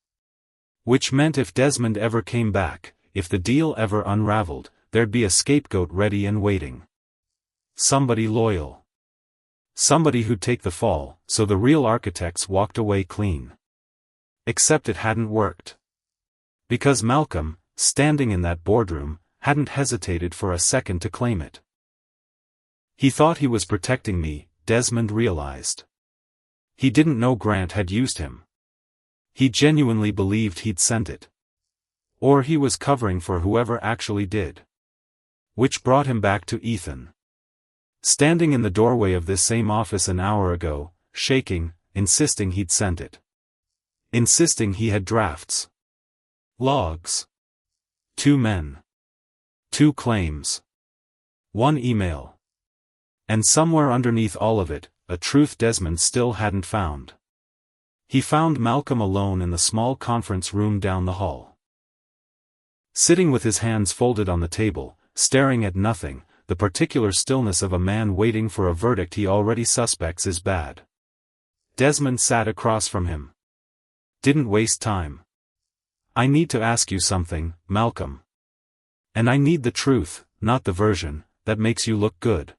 Which meant if Desmond ever came back, if the deal ever unraveled, there'd be a scapegoat ready and waiting. Somebody loyal. Somebody who'd take the fall, so the real architects walked away clean. Except it hadn't worked. Because Malcolm, standing in that boardroom, hadn't hesitated for a second to claim it. He thought he was protecting me, Desmond realized. He didn't know Grant had used him. He genuinely believed he'd sent it. Or he was covering for whoever actually did. Which brought him back to Ethan. Standing in the doorway of this same office an hour ago, shaking, insisting he'd sent it. Insisting he had drafts. Logs. 2 men. 2 claims. 1 email. And somewhere underneath all of it, a truth Desmond still hadn't found. He found Malcolm alone in the small conference room down the hall. Sitting with his hands folded on the table, staring at nothing, the particular stillness of a man waiting for a verdict he already suspects is bad. Desmond sat across from him. Didn't waste time. I need to ask you something, Malcolm. And I need the truth, not the version that makes you look good.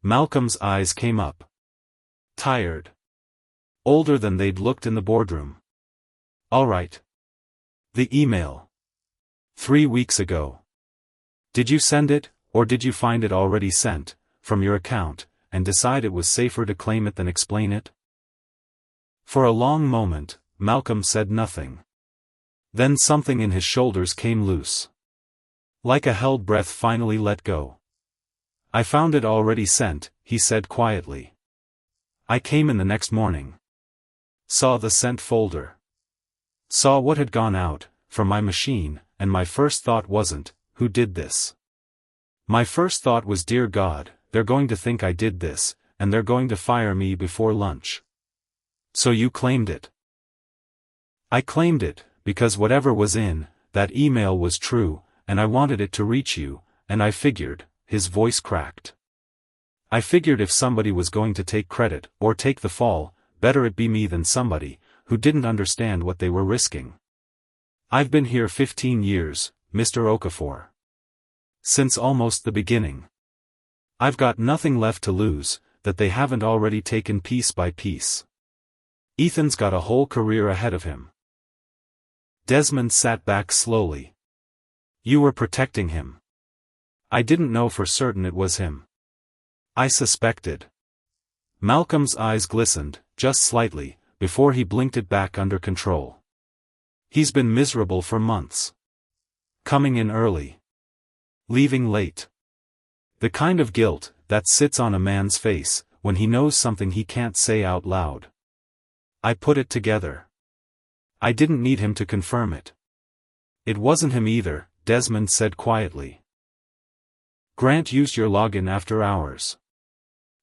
Malcolm's eyes came up. Tired. Older than they'd looked in the boardroom. All right. The email. 3 weeks ago. Did you send it, or did you find it already sent, from your account, and decide it was safer to claim it than explain it? For a long moment, Malcolm said nothing. Then something in his shoulders came loose. Like a held breath finally let go. I found it already sent, he said quietly. I came in the next morning. Saw the sent folder. Saw what had gone out, from my machine, and my first thought wasn't, who did this? My first thought was, dear God, they're going to think I did this, and they're going to fire me before lunch. So you claimed it. I claimed it, because whatever was in that email was true, and I wanted it to reach you, and I figured, his voice cracked. I figured if somebody was going to take credit, or take the fall, better it be me than somebody who didn't understand what they were risking. I've been here 15 years, Mr. Okafor. Since almost the beginning. I've got nothing left to lose, that they haven't already taken piece by piece. Ethan's got a whole career ahead of him. Desmond sat back slowly. You were protecting him. I didn't know for certain it was him. I suspected. Malcolm's eyes glistened, just slightly, before he blinked it back under control. He's been miserable for months. Coming in early. Leaving late. The kind of guilt that sits on a man's face when he knows something he can't say out loud. I put it together. I didn't need him to confirm it. It wasn't him either, Desmond said quietly. Grant used your login after hours.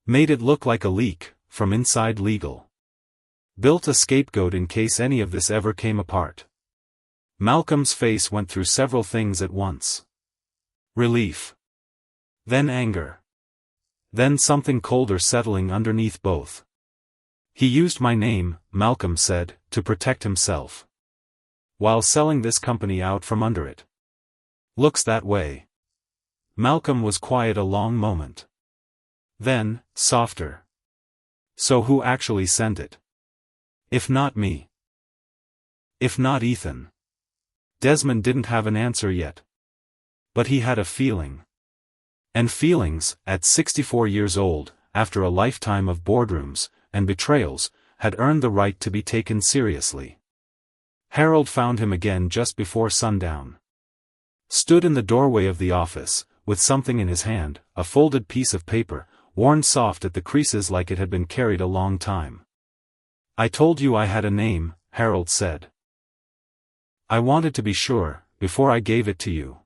Made it look like a leak, from inside legal. Built a scapegoat in case any of this ever came apart. Malcolm's face went through several things at once. Relief. Then anger. Then something colder settling underneath both. He used my name, Malcolm said, to protect himself. While selling this company out from under it. Looks that way. Malcolm was quiet a long moment. Then, softer. So who actually sent it? If not me. If not Ethan. Desmond didn't have an answer yet. But he had a feeling. And feelings, at 64 years old, after a lifetime of boardrooms and betrayals, had earned the right to be taken seriously. Harold found him again just before sundown. Stood in the doorway of the office, with something in his hand, a folded piece of paper, worn soft at the creases like it had been carried a long time. I told you I had a name, Harold said. I wanted to be sure, before I gave it to you.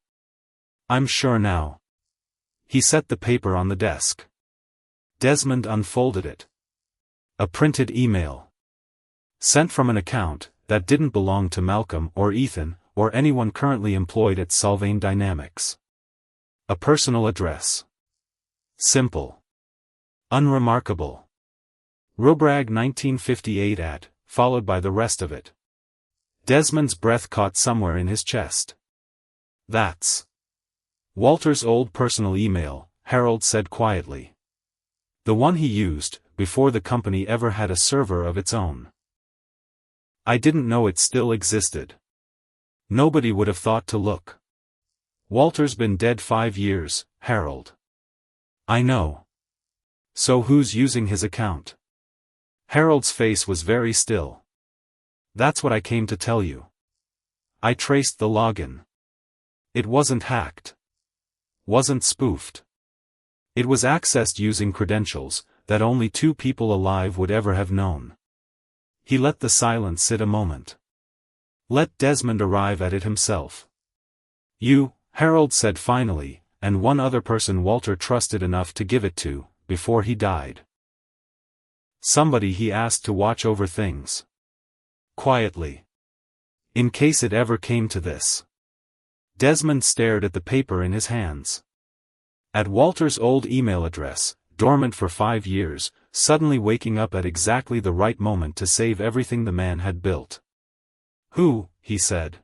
I'm sure now. He set the paper on the desk. Desmond unfolded it. A printed email. Sent from an account that didn't belong to Malcolm or Ethan, or anyone currently employed at Solvane Dynamics. A personal address. Simple. Unremarkable. Rubrag 1958 at, followed by the rest of it. Desmond's breath caught somewhere in his chest. That's Walter's old personal email, Harold said quietly. The one he used, before the company ever had a server of its own. I didn't know it still existed. Nobody would have thought to look. Walter's been dead 5 years, Harold. I know. So who's using his account? Harold's face was very still. That's what I came to tell you. I traced the login. It wasn't hacked. wasn't spoofed. It was accessed using credentials that only 2 people alive would ever have known. He let the silence sit a moment. Let Desmond arrive at it himself. "You," Harold said finally, "and one other person Walter trusted enough to give it to, before he died. Somebody he asked to watch over things. Quietly. In case it ever came to this." Desmond stared at the paper in his hands. At Walter's old email address, dormant for 5 years, suddenly waking up at exactly the right moment to save everything the man had built. "Who?" he said.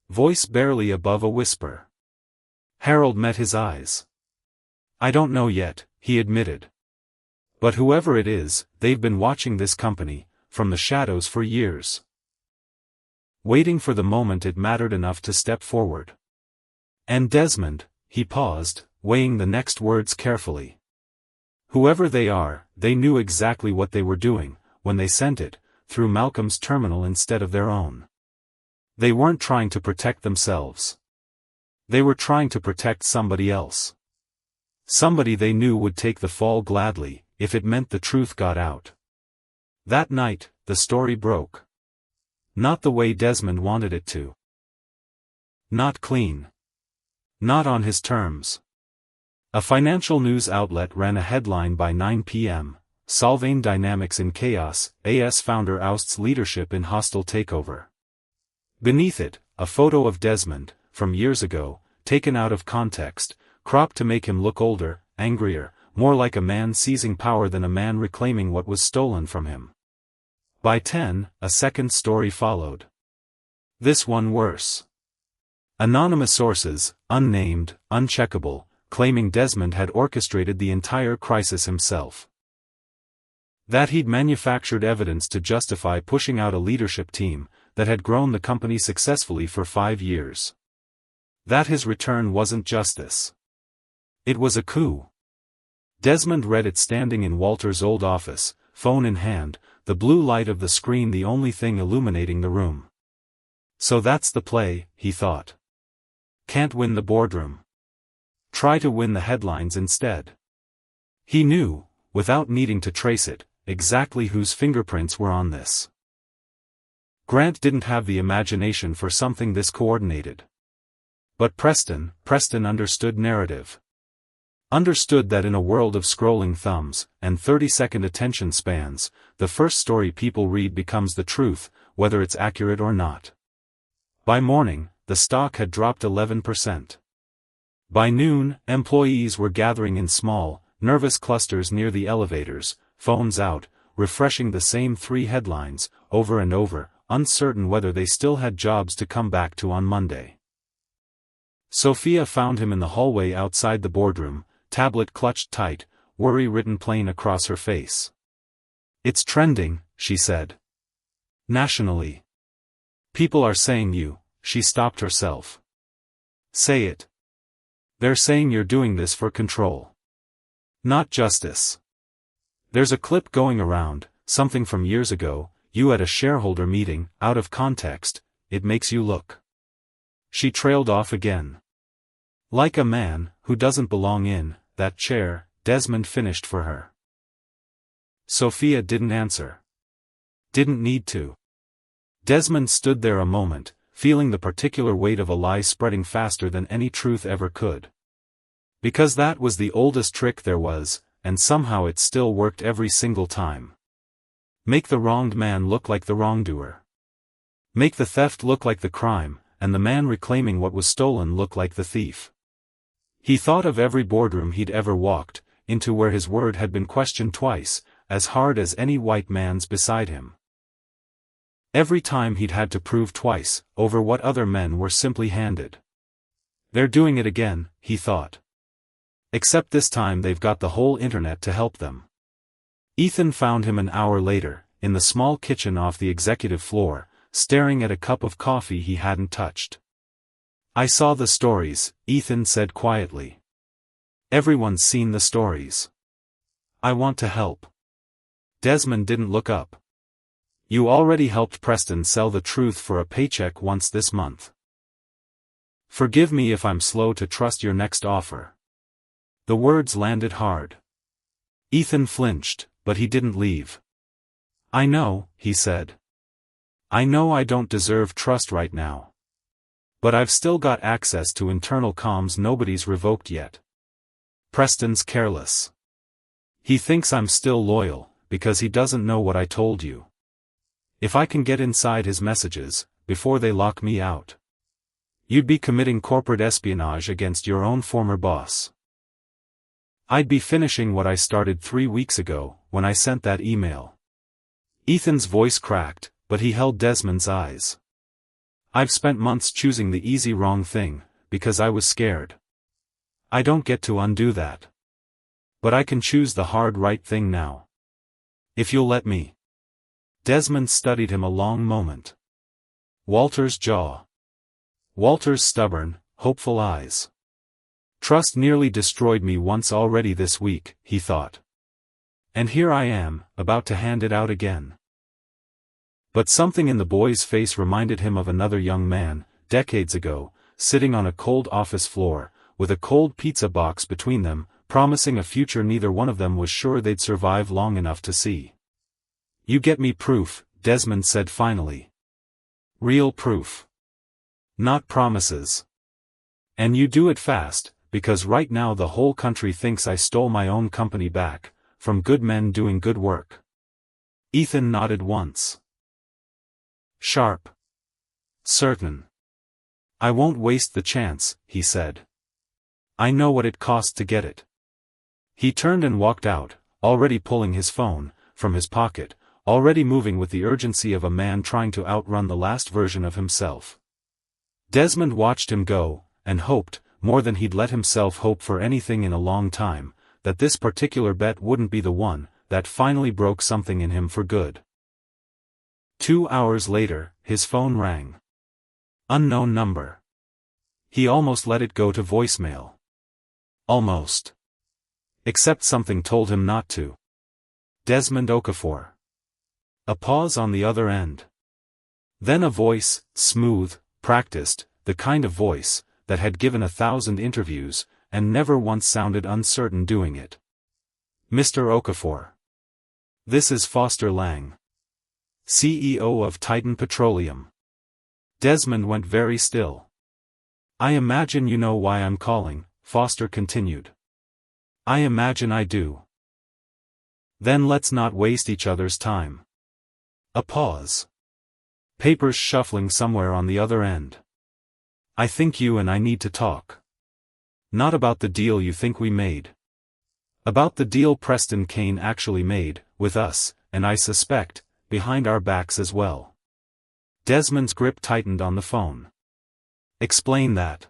Voice barely above a whisper. Harold met his eyes. "I don't know yet," he admitted. "But whoever it is, they've been watching this company, from the shadows for years. Waiting for the moment it mattered enough to step forward. And Desmond," he paused, weighing the next words carefully. "Whoever they are, they knew exactly what they were doing, when they sent it, through Malcolm's terminal instead of their own. They weren't trying to protect themselves. They were trying to protect somebody else. Somebody they knew would take the fall gladly, if it meant the truth got out." That night, the story broke. Not the way Desmond wanted it to. Not clean. Not on his terms. A financial news outlet ran a headline by 9 p.m., "Solving Dynamics in Chaos, AS Founder Ousts Leadership in Hostile Takeover." Beneath it, a photo of Desmond, from years ago, taken out of context, cropped to make him look older, angrier, more like a man seizing power than a man reclaiming what was stolen from him. By 10, a second story followed. This one worse. Anonymous sources, unnamed, uncheckable, claiming Desmond had orchestrated the entire crisis himself. That he'd manufactured evidence to justify pushing out a leadership team that had grown the company successfully for 5 years. That his return wasn't justice. It was a coup. Desmond read it standing in Walter's old office, phone in hand, the blue light of the screen the only thing illuminating the room. So that's the play, he thought. Can't win the boardroom. Try to win the headlines instead. He knew, without needing to trace it, exactly whose fingerprints were on this. Grant didn't have the imagination for something this coordinated. But Preston understood narrative. Understood that in a world of scrolling thumbs, and 30-second attention spans, the first story people read becomes the truth, whether it's accurate or not. By morning, the stock had dropped 11%. By noon, employees were gathering in small, nervous clusters near the elevators, phones out, refreshing the same 3 headlines, over and over, uncertain whether they still had jobs to come back to on Monday. Sophia found him in the hallway outside the boardroom, tablet clutched tight, worry written plain across her face. "It's trending," she said. "Nationally. People are saying you," she stopped herself. "Say it. They're saying you're doing this for control. Not justice. There's a clip going around, something from years ago, you at a shareholder meeting, out of context, it makes you look." She trailed off again. Like a man who doesn't belong in that chair, Desmond finished for her. Sophia didn't answer. Didn't need to. Desmond stood there a moment, feeling the particular weight of a lie spreading faster than any truth ever could. Because that was the oldest trick there was, and somehow it still worked every single time. Make the wronged man look like the wrongdoer. Make the theft look like the crime, and the man reclaiming what was stolen look like the thief. He thought of every boardroom he'd ever walked into where his word had been questioned twice, as hard as any white man's beside him. Every time he'd had to prove twice, over what other men were simply handed. They're doing it again, he thought. Except this time they've got the whole internet to help them. Ethan found him an hour later, in the small kitchen off the executive floor, staring at a cup of coffee he hadn't touched. "I saw the stories," Ethan said quietly. "Everyone's seen the stories. I want to help." Desmond didn't look up. "You already helped Preston sell the truth for a paycheck once this month." Forgive me if I'm slow to trust your next offer. The words landed hard. Ethan flinched, but he didn't leave. I know, he said. I know I don't deserve trust right now. But I've still got access to internal comms nobody's revoked yet. Preston's careless. He thinks I'm still loyal, because he doesn't know what I told you. If I can get inside his messages, before they lock me out, you'd be committing corporate espionage against your own former boss. I'd be finishing what I started 3 weeks ago, when I sent that email. Ethan's voice cracked, but he held Desmond's eyes. I've spent months choosing the easy wrong thing, because I was scared. I don't get to undo that. But I can choose the hard right thing now. If you'll let me. Desmond studied him a long moment. Walter's jaw. Walter's stubborn, hopeful eyes. Trust nearly destroyed me once already this week, he thought. And here I am, about to hand it out again. But something in the boy's face reminded him of another young man, decades ago, sitting on a cold office floor, with a cold pizza box between them, promising a future neither one of them was sure they'd survive long enough to see. You get me proof, Desmond said finally. Real proof. Not promises. And you do it fast, because right now the whole country thinks I stole my own company back, from good men doing good work. Ethan nodded once. Sharp. Certain. I won't waste the chance, he said. I know what it cost to get it. He turned and walked out, already pulling his phone from his pocket, already moving with the urgency of a man trying to outrun the last version of himself. Desmond watched him go, and hoped, more than he'd let himself hope for anything in a long time, that this particular bet wouldn't be the one that finally broke something in him for good. 2 hours later, his phone rang. Unknown number. He almost let it go to voicemail. Almost. Except something told him not to. Desmond Okafor. A pause on the other end. Then a voice, smooth, practiced, the kind of voice that had given 1,000 interviews, and never once sounded uncertain doing it. Mr. Okafor. This is Foster Lang, CEO of Titan Petroleum. Desmond went very still. I imagine you know why I'm calling, Foster continued. I imagine I do. Then let's not waste each other's time. A pause. Papers shuffling somewhere on the other end. I think you and I need to talk. Not about the deal you think we made. About the deal Preston Kane actually made, with us, and I suspect, behind our backs as well. Desmond's grip tightened on the phone. Explain that.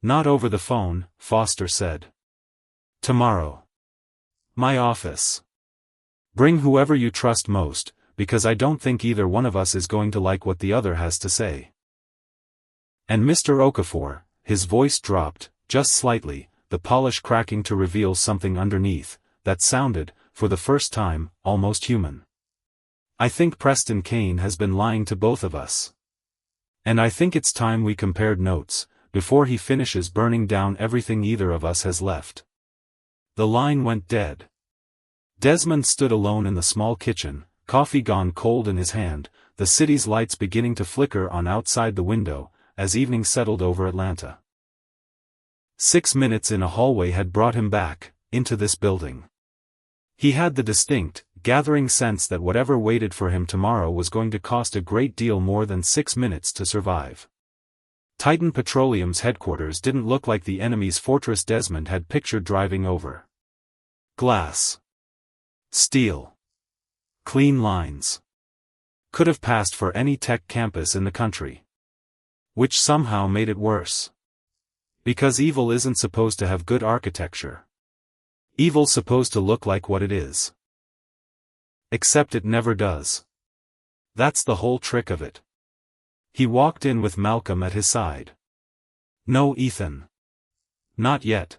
Not over the phone, Foster said. Tomorrow. My office. Bring whoever you trust most, because I don't think either one of us is going to like what the other has to say. And Mr. Okafor, his voice dropped, just slightly, the polish cracking to reveal something underneath, that sounded, for the first time, almost human. I think Preston Kane has been lying to both of us. And I think it's time we compared notes, before he finishes burning down everything either of us has left. The line went dead. Desmond stood alone in the small kitchen, coffee gone cold in his hand, the city's lights beginning to flicker on outside the window, as evening settled over Atlanta. 6 minutes in a hallway had brought him back, into this building. He had the distinct, gathering sense that whatever waited for him tomorrow was going to cost a great deal more than 6 minutes to survive. Titan Petroleum's headquarters didn't look like the enemy's fortress Desmond had pictured driving over. Glass. Steel. Clean lines. Could have passed for any tech campus in the country. Which somehow made it worse. Because evil isn't supposed to have good architecture. Evil's supposed to look like what it is. Except it never does. That's the whole trick of it. He walked in with Malcolm at his side. No, Ethan. Not yet.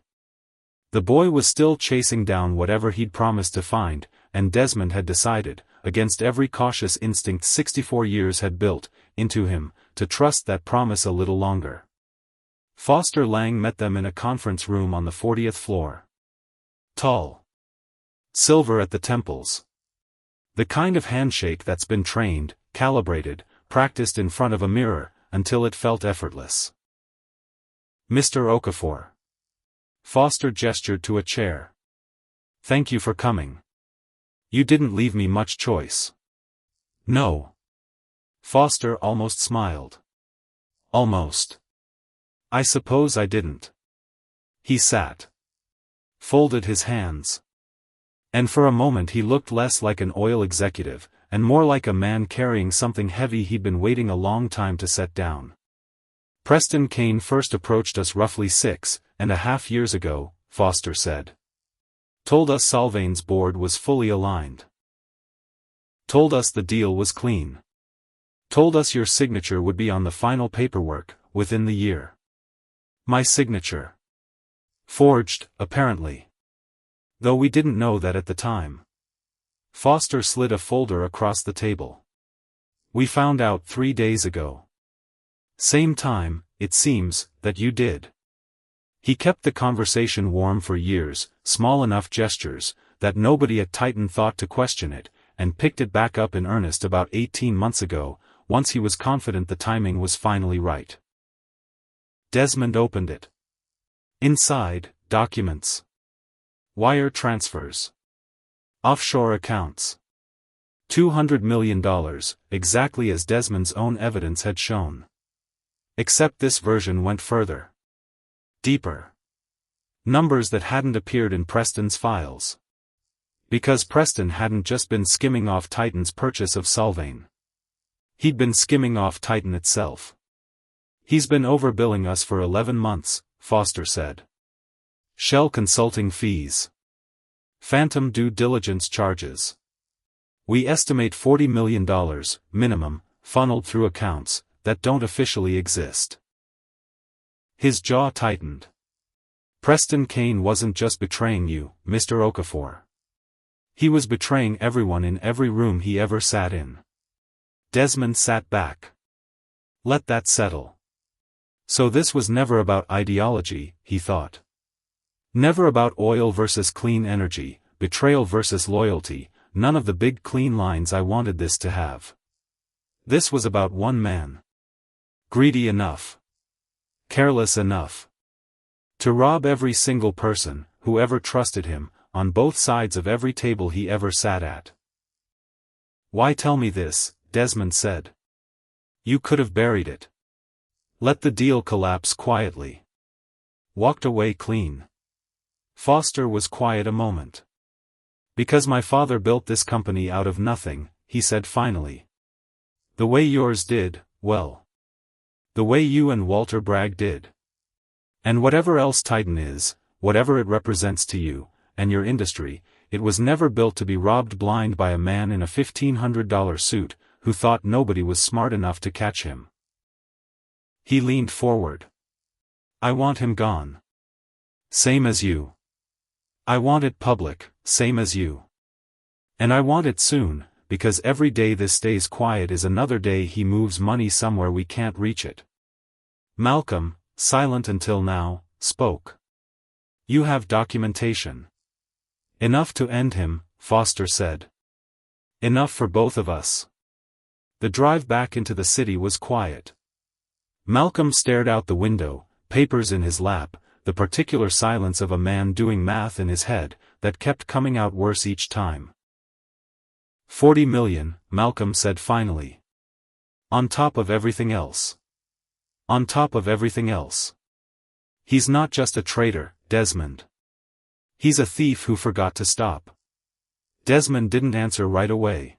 The boy was still chasing down whatever he'd promised to find, and Desmond had decided, against every cautious instinct 64 years had built into him, to trust that promise a little longer. Foster Lang met them in a conference room on the 40th floor. Tall. Silver at the temples. The kind of handshake that's been trained, calibrated, practiced in front of a mirror, until it felt effortless. Mr. Okafor. Foster gestured to a chair. Thank you for coming. You didn't leave me much choice. No. Foster almost smiled. Almost. I suppose I didn't. He sat. Folded his hands. And for a moment he looked less like an oil executive, and more like a man carrying something heavy he'd been waiting a long time to set down. Preston Kane first approached us roughly 6.5 years ago, Foster said. Told us Solvain's board was fully aligned. Told us the deal was clean. Told us your signature would be on the final paperwork, within the year. My signature. Forged, apparently. Though we didn't know that at the time. Foster slid a folder across the table. We found out 3 days ago. Same time, it seems, that you did. He kept the conversation warm for years, small enough gestures, that nobody at Titan thought to question it, and picked it back up in earnest about 18 months ago, once he was confident the timing was finally right. Desmond opened it. Inside, documents. Wire transfers. Offshore accounts. $200 million, exactly as Desmond's own evidence had shown. Except this version went further. Deeper. Numbers that hadn't appeared in Preston's files. Because Preston hadn't just been skimming off Titan's purchase of Solvain. He'd been skimming off Titan itself. He's been overbilling us for 11 months, Foster said. Shell consulting fees. Phantom due diligence charges. We estimate $40 million, minimum, funneled through accounts that don't officially exist. His jaw tightened. Preston Kane wasn't just betraying you, Mr. Okafor. He was betraying everyone in every room he ever sat in. Desmond sat back. Let that settle. So this was never about ideology, he thought. Never about oil versus clean energy, betrayal versus loyalty, none of the big clean lines I wanted this to have. This was about one man. Greedy enough. Careless enough. To rob every single person, who ever trusted him, on both sides of every table he ever sat at. Why tell me this, Desmond said. You could have buried it. Let the deal collapse quietly. Walked away clean. Foster was quiet a moment. Because my father built this company out of nothing, he said finally. The way yours did, well. The way you and Walter Bragg did. And whatever else Titan is, whatever it represents to you, and your industry, it was never built to be robbed blind by a man in a $1,500 suit, who thought nobody was smart enough to catch him. He leaned forward. I want him gone. Same as you. I want it public, same as you. And I want it soon, because every day this stays quiet is another day he moves money somewhere we can't reach it. Malcolm, silent until now, spoke. You have documentation. Enough to end him, Foster said. Enough for both of us. The drive back into the city was quiet. Malcolm stared out the window, papers in his lap, the particular silence of a man doing math in his head, that kept coming out worse each time. 40 million, Malcolm said finally. On top of everything else. On top of everything else. He's not just a traitor, Desmond. He's a thief who forgot to stop. Desmond didn't answer right away.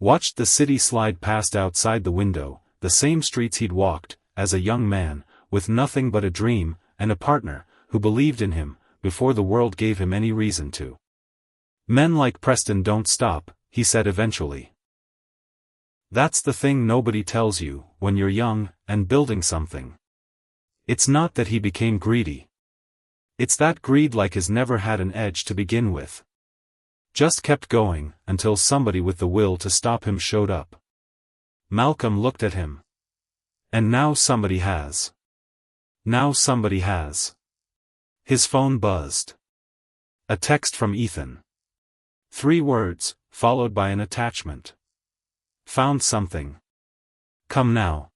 Watched the city slide past outside the window, the same streets he'd walked, as a young man, with nothing but a dream, and a partner, who believed in him, before the world gave him any reason to. Men like Preston don't stop, he said eventually. That's the thing nobody tells you, when you're young, and building something. It's not that he became greedy. It's that greed like his never had an edge to begin with. Just kept going, until somebody with the will to stop him showed up. Malcolm looked at him. And now somebody has. Now somebody has. His phone buzzed. A text from Ethan. 3 words, followed by an attachment. Found something. Come now.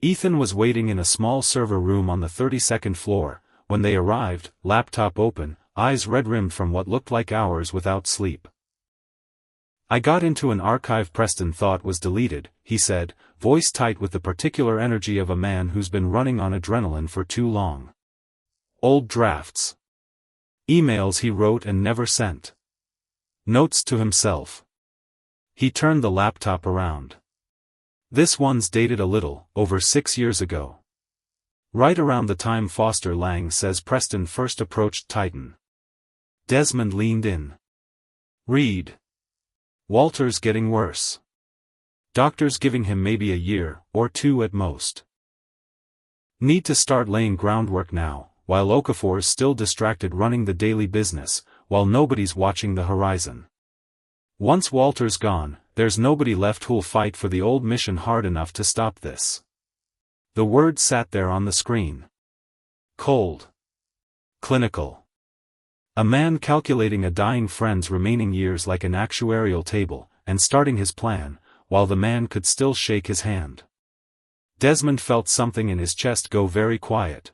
Ethan was waiting in a small server room on the 32nd floor. When they arrived, laptop open, eyes red-rimmed from what looked like hours without sleep. I got into an archive Preston thought was deleted, he said, voice tight with the particular energy of a man who's been running on adrenaline for too long. Old drafts. Emails he wrote and never sent. Notes to himself. He turned the laptop around. This one's dated a little, over 6 years ago. Right around the time Foster Lang says Preston first approached Titan. Desmond leaned in. Read. Walter's getting worse. Doctors giving him maybe a year, or 2 at most. Need to start laying groundwork now, while Okafor's still distracted running the daily business, while nobody's watching the horizon. Once Walter's gone, there's nobody left who'll fight for the old mission hard enough to stop this. The words sat there on the screen. Cold. Clinical. A man calculating a dying friend's remaining years like an actuarial table, and starting his plan, while the man could still shake his hand. Desmond felt something in his chest go very quiet.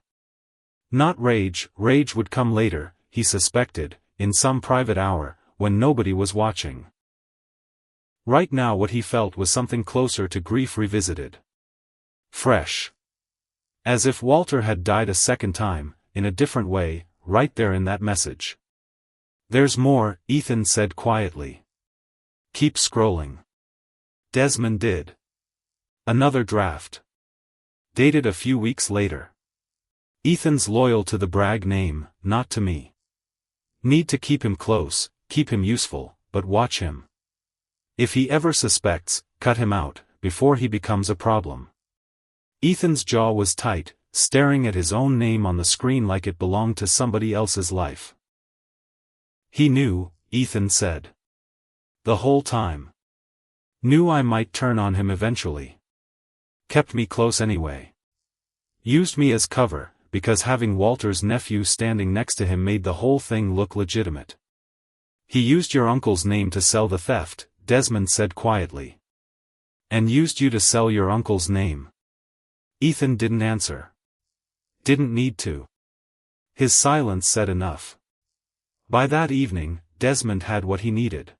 Not rage would come later, he suspected, in some private hour, when nobody was watching. Right now what he felt was something closer to grief revisited. Fresh. As if Walter had died a second time, in a different way, right there in that message. There's more, Ethan said quietly. Keep scrolling. Desmond did. Another draft. Dated a few weeks later. Ethan's loyal to the Bragg name, not to me. Need to keep him close, keep him useful, but watch him. If he ever suspects, cut him out, before he becomes a problem. Ethan's jaw was tight, staring at his own name on the screen like it belonged to somebody else's life. He knew, Ethan said. The whole time. Knew I might turn on him eventually. Kept me close anyway. Used me as cover, because having Walter's nephew standing next to him made the whole thing look legitimate. He used your uncle's name to sell the theft, Desmond said quietly. And used you to sell your uncle's name. Ethan didn't answer. Didn't need to. His silence said enough. By that evening, Desmond had what he needed.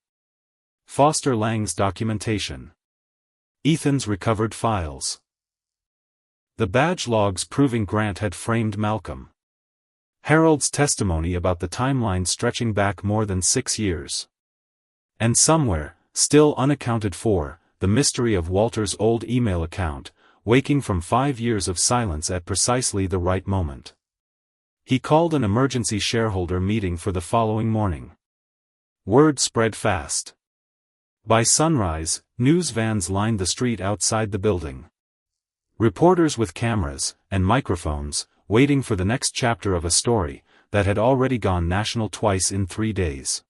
Foster Lang's documentation. Ethan's recovered files. The badge logs proving Grant had framed Malcolm. Harold's testimony about the timeline stretching back more than 6 years. And somewhere, still unaccounted for, the mystery of Walter's old email account, waking from 5 years of silence at precisely the right moment. He called an emergency shareholder meeting for the following morning. Word spread fast. By sunrise, news vans lined the street outside the building. Reporters with cameras and microphones, waiting for the next chapter of a story that had already gone national twice in 3 days.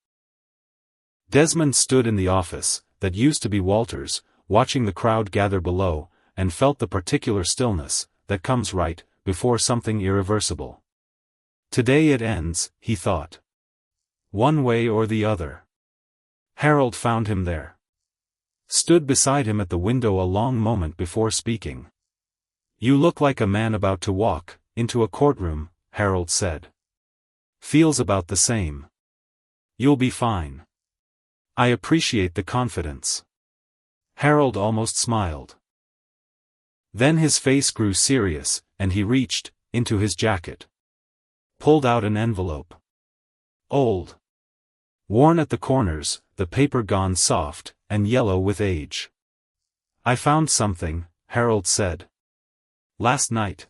Desmond stood in the office, that used to be Walter's, watching the crowd gather below, and felt the particular stillness that comes right before something irreversible. Today it ends, he thought. One way or the other. Harold found him there. Stood beside him at the window a long moment before speaking. You look like a man about to walk into a courtroom, Harold said. Feels about the same. You'll be fine. I appreciate the confidence. Harold almost smiled. Then his face grew serious, and he reached into his jacket. Pulled out an envelope. Old. Worn at the corners, the paper gone soft, and yellow with age. I found something, Harold said. Last night.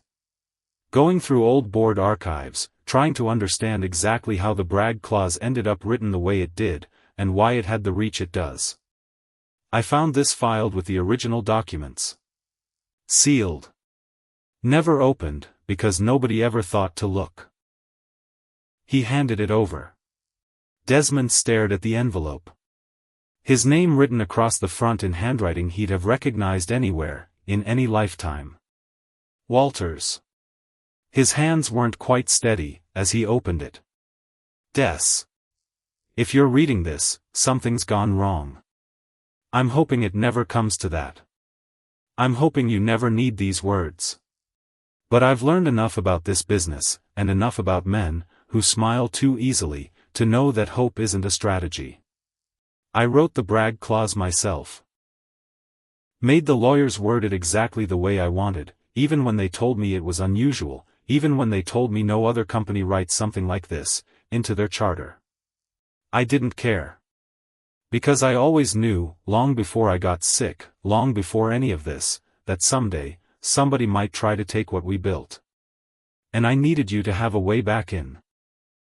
Going through old board archives, trying to understand exactly how the Bragg clause ended up written the way it did, and why it had the reach it does. I found this filed with the original documents. Sealed. Never opened, because nobody ever thought to look. He handed it over. Desmond stared at the envelope. His name written across the front in handwriting he'd have recognized anywhere, in any lifetime. Walters. His hands weren't quite steady as he opened it. Des. If you're reading this, something's gone wrong. I'm hoping it never comes to that. I'm hoping you never need these words. But I've learned enough about this business, and enough about men, who smile too easily, to know that hope isn't a strategy. I wrote the brag clause myself. Made the lawyers word it exactly the way I wanted, even when they told me it was unusual, even when they told me no other company writes something like this, into their charter. I didn't care. Because I always knew, long before I got sick, long before any of this, that someday, somebody might try to take what we built. And I needed you to have a way back in.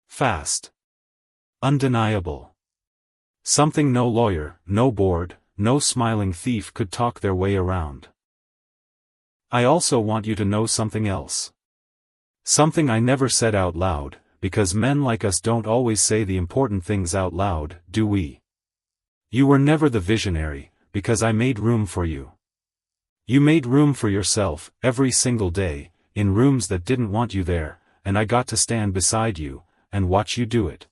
Fast. Undeniable. Something no lawyer, no board, no smiling thief could talk their way around. I also want you to know something else. Something I never said out loud, because men like us don't always say the important things out loud, do we? You were never the visionary, because I made room for you. You made room for yourself, every single day, in rooms that didn't want you there, and I got to stand beside you, and watch you do it.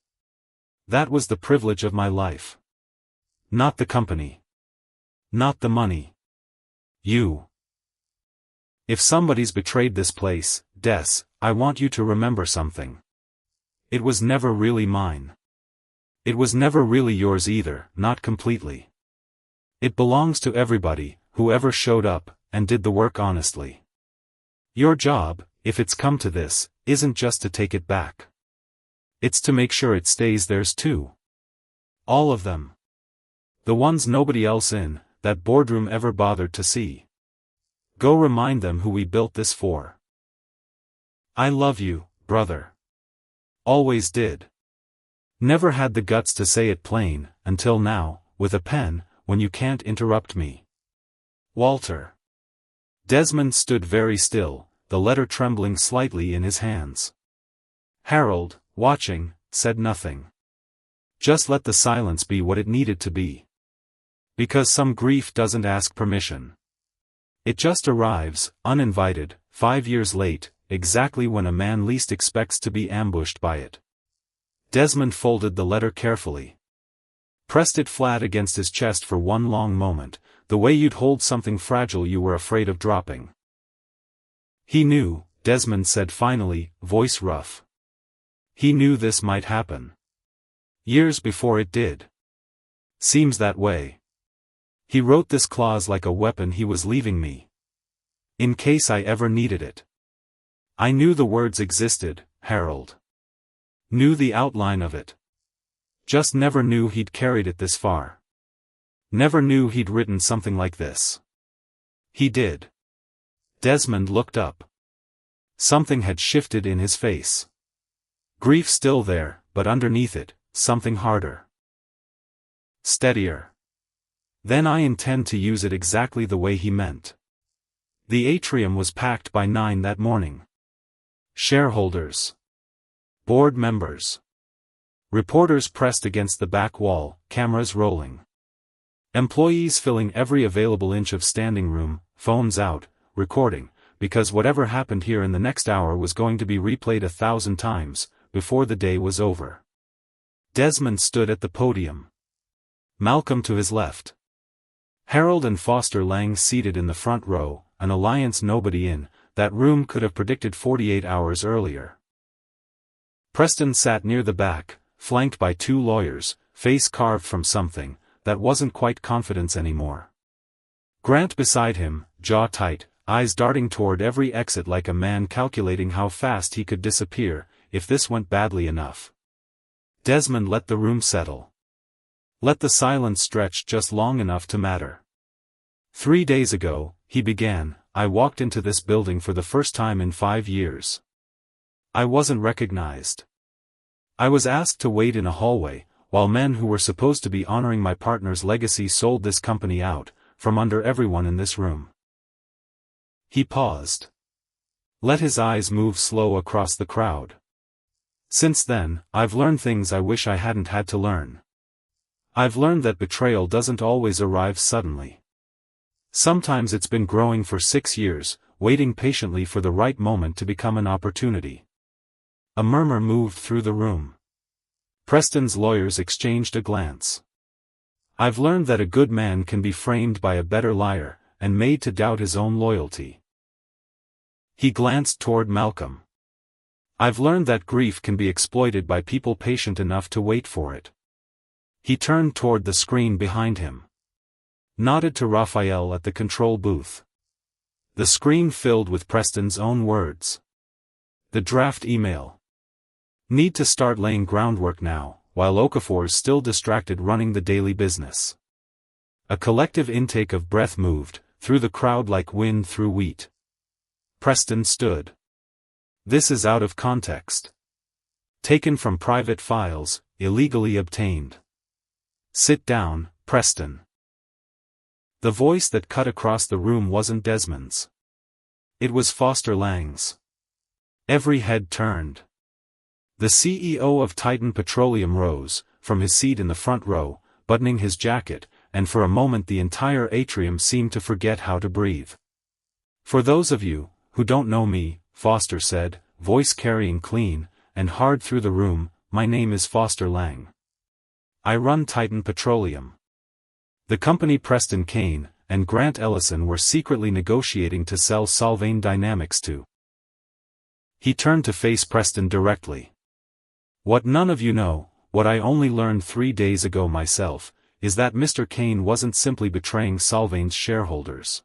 That was the privilege of my life. Not the company. Not the money. You. If somebody's betrayed this place, Des, I want you to remember something. It was never really mine. It was never really yours either, not completely. It belongs to everybody, whoever showed up, and did the work honestly. Your job, if it's come to this, isn't just to take it back. It's to make sure it stays theirs too. All of them. The ones nobody else in that boardroom ever bothered to see. Go remind them who we built this for. I love you, brother. Always did. Never had the guts to say it plain, until now, with a pen, when you can't interrupt me. Walter. Desmond stood very still, the letter trembling slightly in his hands. Harold, watching, said nothing. Just let the silence be what it needed to be. Because some grief doesn't ask permission. It just arrives, uninvited, 5 years late, exactly when a man least expects to be ambushed by it. Desmond folded the letter carefully. Pressed it flat against his chest for one long moment, the way you'd hold something fragile you were afraid of dropping. He knew, Desmond said finally, voice rough. He knew this might happen. Years before it did. Seems that way. He wrote this clause like a weapon he was leaving me. In case I ever needed it. I knew the words existed, Harold. Knew the outline of it. Just never knew he'd carried it this far. Never knew he'd written something like this. He did. Desmond looked up. Something had shifted in his face. Grief still there, but underneath it, something harder. Steadier. Then I intend to use it exactly the way he meant. The atrium was packed by 9 that morning. Shareholders. Board members. Reporters pressed against the back wall, cameras rolling. Employees filling every available inch of standing room, phones out, recording, because whatever happened here in the next hour was going to be replayed 1,000 times, before the day was over. Desmond stood at the podium. Malcolm to his left. Harold and Foster Lang seated in the front row, an alliance nobody in that room could have predicted 48 hours earlier. Preston sat near the back, flanked by 2 lawyers, face carved from something that wasn't quite confidence anymore. Grant beside him, jaw tight, eyes darting toward every exit like a man calculating how fast he could disappear, if this went badly enough. Desmond let the room settle. Let the silence stretch just long enough to matter. 3 days ago, he began, I walked into this building for the first time in 5 years. I wasn't recognized. I was asked to wait in a hallway, while men who were supposed to be honoring my partner's legacy sold this company out, from under everyone in this room. He paused. Let his eyes move slow across the crowd. Since then, I've learned things I wish I hadn't had to learn. I've learned that betrayal doesn't always arrive suddenly. Sometimes it's been growing for 6 years, waiting patiently for the right moment to become an opportunity. A murmur moved through the room. Preston's lawyers exchanged a glance. "I've learned that a good man can be framed by a better liar, and made to doubt his own loyalty." He glanced toward Malcolm. "I've learned that grief can be exploited by people patient enough to wait for it." He turned toward the screen behind him. Nodded to Raphael at the control booth. The screen filled with Preston's own words. The draft email. "Need to start laying groundwork now, while Okafor's still distracted running the daily business." A collective intake of breath moved through the crowd like wind through wheat. Preston stood. "This is out of context. Taken from private files, illegally obtained. Sit down, Preston." The voice that cut across the room wasn't Desmond's. It was Foster Lange's. Every head turned. The CEO of Titan Petroleum rose from his seat in the front row, buttoning his jacket, and for a moment the entire atrium seemed to forget how to breathe. "For those of you who don't know me," Foster said, voice carrying clean and hard through the room, "my name is Foster Lange. I run Titan Petroleum. The company Preston Kane and Grant Ellison were secretly negotiating to sell Solvane Dynamics to." He turned to face Preston directly. "What none of you know, what I only learned 3 days ago myself, is that Mr. Kane wasn't simply betraying Solvane's shareholders.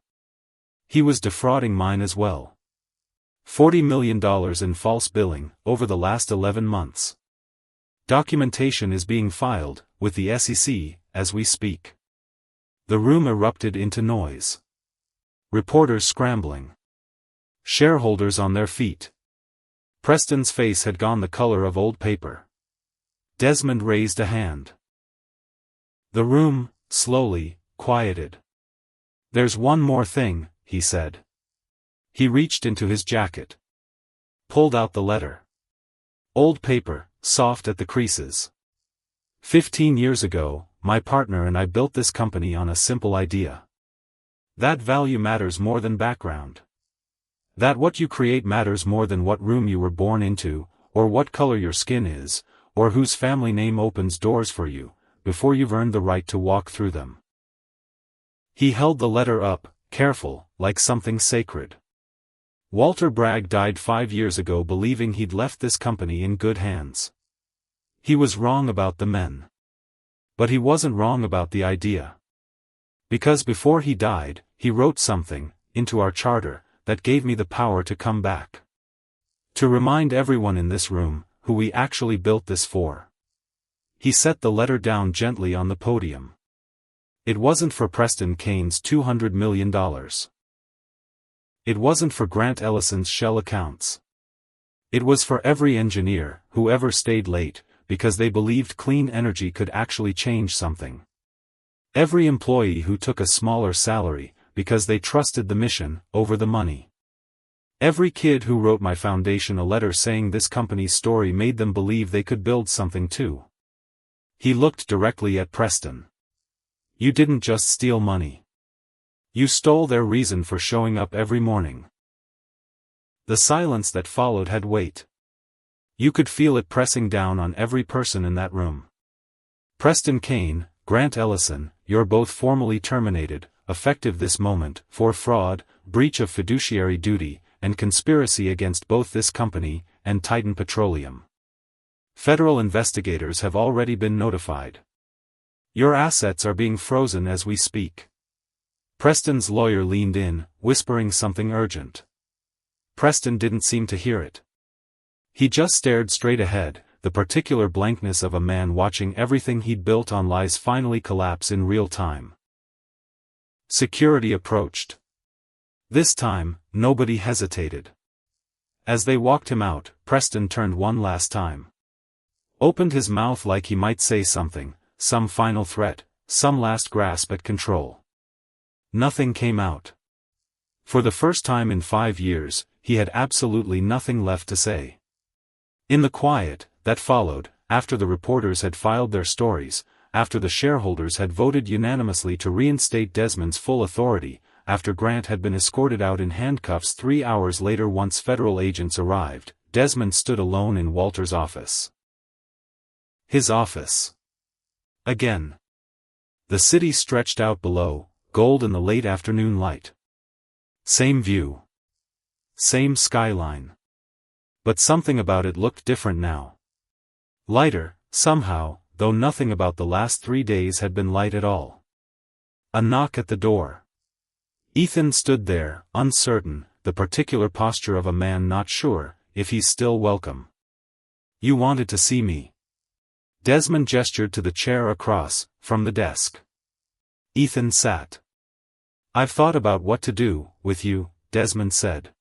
He was defrauding mine as well. $40 million in false billing over the last 11 months. Documentation is being filed with the SEC as we speak." The room erupted into noise. Reporters scrambling. Shareholders on their feet. Preston's face had gone the color of old paper. Desmond raised a hand. The room, slowly, quieted. "There's one more thing," he said. He reached into his jacket. Pulled out the letter. Old paper, soft at the creases. 15 years ago, my partner and I built this company on a simple idea. That value matters more than background. That what you create matters more than what room you were born into, or what color your skin is, or whose family name opens doors for you, before you've earned the right to walk through them." He held the letter up, careful, like something sacred. "Walter Bragg died 5 years ago believing he'd left this company in good hands. He was wrong about the men. But he wasn't wrong about the idea. Because before he died, he wrote something into our charter that gave me the power to come back. To remind everyone in this room who we actually built this for." He set the letter down gently on the podium. It wasn't for Preston Kane's $200 million. It wasn't for Grant Ellison's shell accounts. It was for every engineer who ever stayed late, because they believed clean energy could actually change something. Every employee who took a smaller salary, because they trusted the mission over the money. Every kid who wrote my foundation a letter saying this company's story made them believe they could build something too. He looked directly at Preston. "You didn't just steal money. You stole their reason for showing up every morning." The silence that followed had weight. You could feel it pressing down on every person in that room. "Preston Kane, Grant Ellison, you're both formally terminated, effective this moment, for fraud, breach of fiduciary duty, and conspiracy against both this company and Titan Petroleum. Federal investigators have already been notified. Your assets are being frozen as we speak." Preston's lawyer leaned in, whispering something urgent. Preston didn't seem to hear it. He just stared straight ahead, the particular blankness of a man watching everything he'd built on lies finally collapse in real time. Security approached. This time, nobody hesitated. As they walked him out, Preston turned one last time. Opened his mouth like he might say something, some final threat, some last grasp at control. Nothing came out. For the first time in 5 years, he had absolutely nothing left to say. In the quiet that followed, after the reporters had filed their stories, after the shareholders had voted unanimously to reinstate Desmond's full authority, after Grant had been escorted out in handcuffs 3 hours later. Once federal agents arrived, Desmond stood alone in Walter's office. His office. Again. The city stretched out below, gold in the late afternoon light. Same view. Same skyline. But something about it looked different now. Lighter, somehow, though nothing about the last 3 days had been light at all. A knock at the door. Ethan stood there, uncertain, the particular posture of a man not sure if he's still welcome. "You wanted to see me." Desmond gestured to the chair across from the desk. Ethan sat. "I've thought about what to do with you," Desmond said.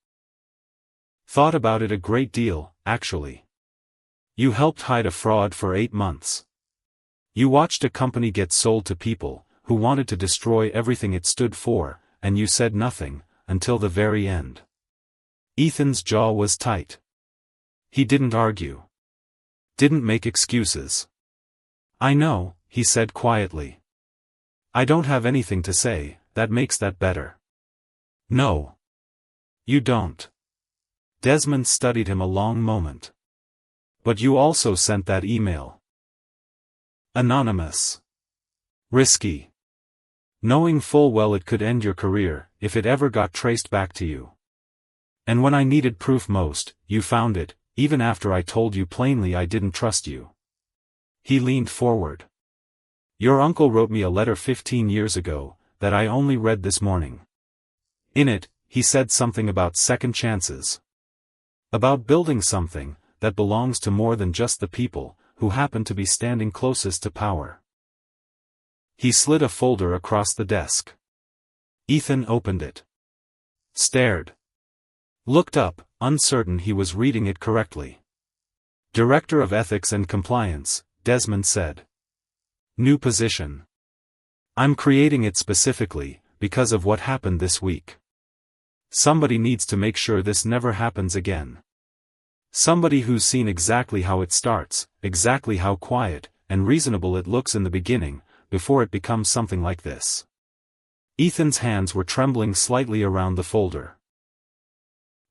"Thought about it a great deal, actually. You helped hide a fraud for 8 months. You watched a company get sold to people who wanted to destroy everything it stood for, and you said nothing until the very end." Ethan's jaw was tight. He didn't argue. Didn't make excuses. "I know," he said quietly. "I don't have anything to say that makes that better." "No. You don't." Desmond studied him a long moment. "But you also sent that email." Anonymous. Risky. Knowing full well it could end your career if it ever got traced back to you. And when I needed proof most, you found it, even after I told you plainly I didn't trust you. He leaned forward. "Your uncle wrote me a letter 15 years ago, that I only read this morning. In it, he said something about second chances. About building something that belongs to more than just the people who happen to be standing closest to power." He slid a folder across the desk. Ethan opened it. Stared. Looked up, uncertain he was reading it correctly. "Director of Ethics and Compliance," Desmond said. "New position. I'm creating it specifically because of what happened this week. Somebody needs to make sure this never happens again. Somebody who's seen exactly how it starts, exactly how quiet and reasonable it looks in the beginning, before it becomes something like this." Ethan's hands were trembling slightly around the folder.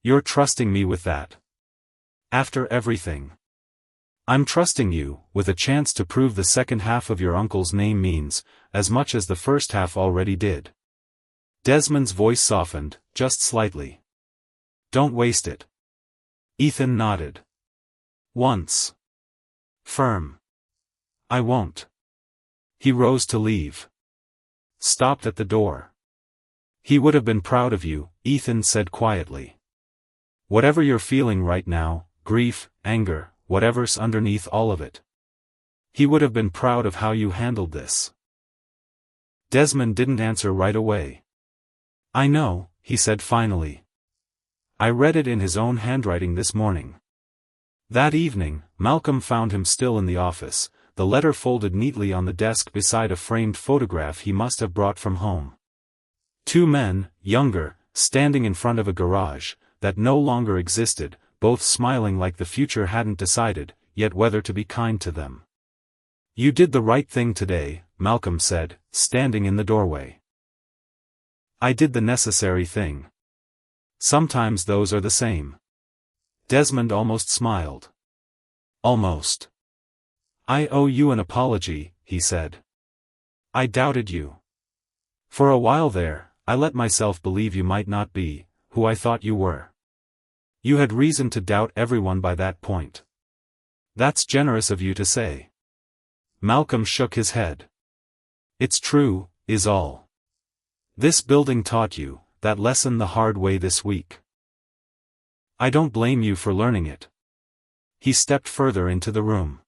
"You're trusting me with that? After everything?" "I'm trusting you, with a chance to prove the second half of your uncle's name means as much as the first half already did." Desmond's voice softened, just slightly. "Don't waste it." Ethan nodded. "Once. Firm." "I won't." He rose to leave. Stopped at the door. "He would have been proud of you," Ethan said quietly. "Whatever you're feeling right now, grief, anger, whatever's underneath all of it. He would have been proud of how you handled this." Desmond didn't answer right away. "I know," he said finally. "I read it in his own handwriting this morning." That evening, Malcolm found him still in the office, the letter folded neatly on the desk beside a framed photograph he must have brought from home. 2 men, younger, standing in front of a garage that no longer existed, both smiling like the future hadn't decided yet whether to be kind to them. "You did the right thing today," Malcolm said, standing in the doorway. "I did the necessary thing. Sometimes those are the same." Desmond almost smiled. "Almost." "I owe you an apology," he said. "I doubted you. For a while there, I let myself believe you might not be who I thought you were. You had reason to doubt everyone by that point." "That's generous of you to say." Malcolm shook his head. "It's true, is all. This building taught you that lesson the hard way this week. I don't blame you for learning it." He stepped further into the room.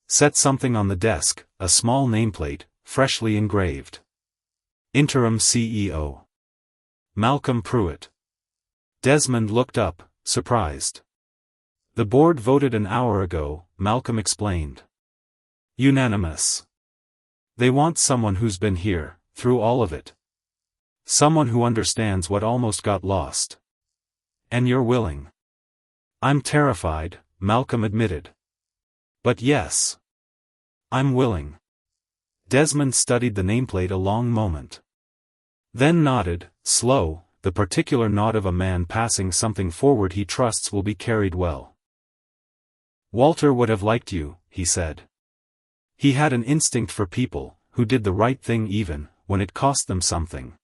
Set something on the desk, a small nameplate, freshly engraved. "Interim CEO. Malcolm Pruitt." Desmond looked up, surprised. "The board voted an hour ago," Malcolm explained. "Unanimous. They want someone who's been here, through all of it. Someone who understands what almost got lost. And you're willing." "I'm terrified," Malcolm admitted. "But yes. I'm willing." Desmond studied the nameplate a long moment. Then nodded, slow, the particular nod of a man passing something forward he trusts will be carried well. Walter would have liked you, he said. He had an instinct for people, who did the right thing even when it cost them something.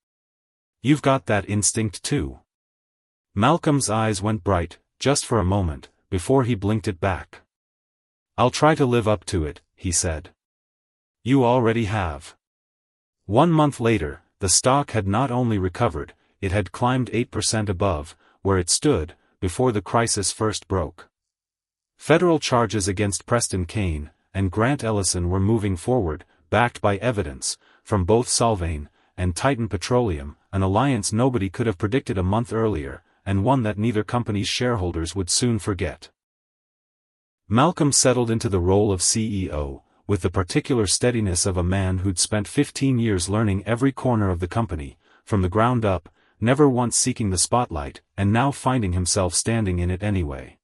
You've got that instinct too. Malcolm's eyes went bright, just for a moment, before he blinked it back. I'll try to live up to it, he said. You already have. 1 month later, the stock had not only recovered, it had climbed 8% above where it stood before the crisis first broke. Federal charges against Preston Kane and Grant Ellison were moving forward, backed by evidence from both Solvang and Titan Petroleum, an alliance nobody could have predicted a month earlier, and one that neither company's shareholders would soon forget. Malcolm settled into the role of CEO, with the particular steadiness of a man who'd spent 15 years learning every corner of the company, from the ground up, never once seeking the spotlight, and now finding himself standing in it anyway.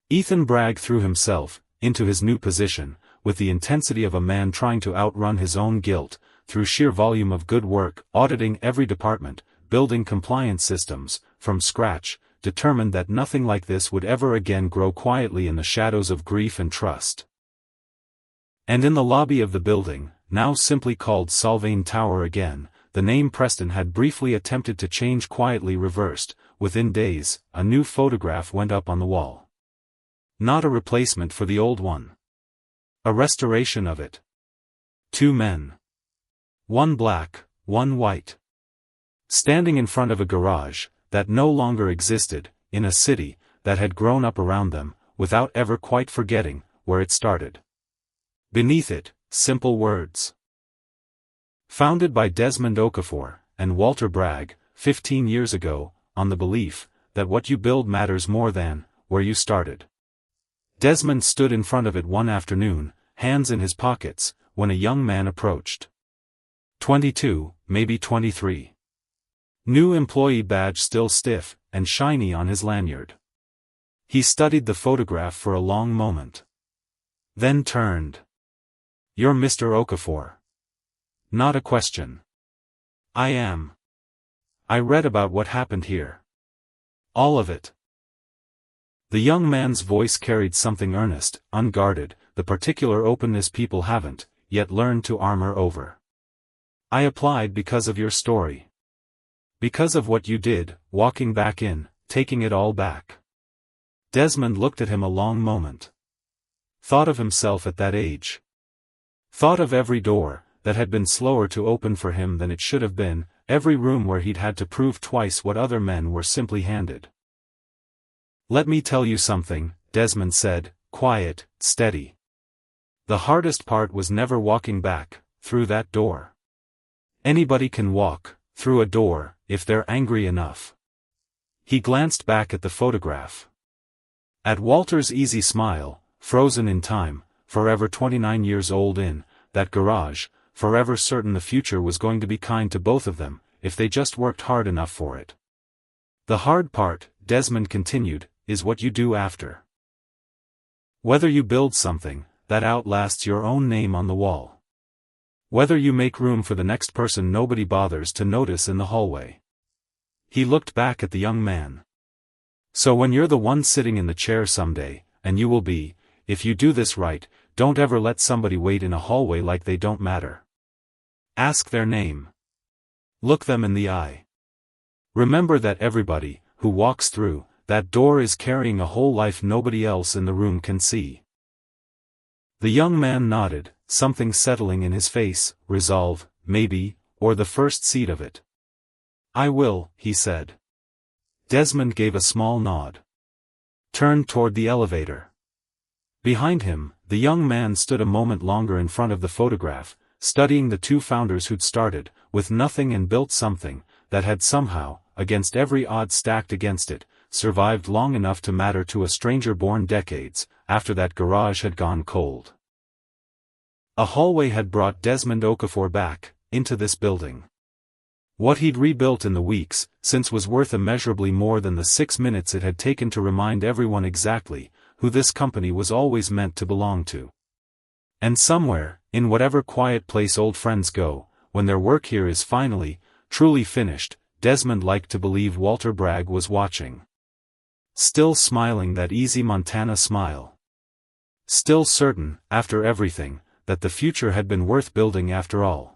Ethan Bragg threw himself into his new position, with the intensity of a man trying to outrun his own guilt, through sheer volume of good work, auditing every department, building compliance systems, from scratch, determined that nothing like this would ever again grow quietly in the shadows of grief and trust. And in the lobby of the building, now simply called Solvang Tower again, the name Preston had briefly attempted to change quietly reversed. Within days, a new photograph went up on the wall. Not a replacement for the old one. A restoration of it. 2 men. One black, one white. Standing in front of a garage that no longer existed, in a city that had grown up around them, without ever quite forgetting where it started. Beneath it, simple words. Founded by Desmond Okafor and Walter Bragg, 15 years ago, on the belief that what you build matters more than where you started. Desmond stood in front of it one afternoon, hands in his pockets, when a young man approached. 22, maybe 23. New employee badge still stiff and shiny on his lanyard. He studied the photograph for a long moment. Then turned. You're Mr. Okafor. Not a question. I am. I read about what happened here. All of it. The young man's voice carried something earnest, unguarded, the particular openness people haven't yet learned to armor over. I applied because of your story. Because of what you did, walking back in, taking it all back. Desmond looked at him a long moment. Thought of himself at that age. Thought of every door that had been slower to open for him than it should have been, every room where he'd had to prove twice what other men were simply handed. Let me tell you something, Desmond said, quiet, steady. The hardest part was never walking back through that door. Anybody can walk through a door, if they're angry enough. He glanced back at the photograph. At Walter's easy smile, frozen in time, forever 29 years old in that garage, forever certain the future was going to be kind to both of them, if they just worked hard enough for it. The hard part, Desmond continued, is what you do after. Whether you build something that outlasts your own name on the wall. Whether you make room for the next person nobody bothers to notice in the hallway. He looked back at the young man. So when you're the one sitting in the chair someday, and you will be, if you do this right, don't ever let somebody wait in a hallway like they don't matter. Ask their name. Look them in the eye. Remember that everybody who walks through that door is carrying a whole life nobody else in the room can see. The young man nodded, something settling in his face, resolve, maybe, or the first seed of it. I will, he said. Desmond gave a small nod. Turned toward the elevator. Behind him, the young man stood a moment longer in front of the photograph, studying the 2 founders who'd started with nothing and built something that had somehow, against every odds stacked against it, survived long enough to matter to a stranger born decades after that garage had gone cold. A hallway had brought Desmond Okafor back into this building. What he'd rebuilt in the weeks since was worth immeasurably more than the 6 minutes it had taken to remind everyone exactly who this company was always meant to belong to. And somewhere, in whatever quiet place old friends go, when their work here is finally truly finished, Desmond liked to believe Walter Bragg was watching. Still smiling that easy Montana smile. Still certain, after everything, that the future had been worth building after all.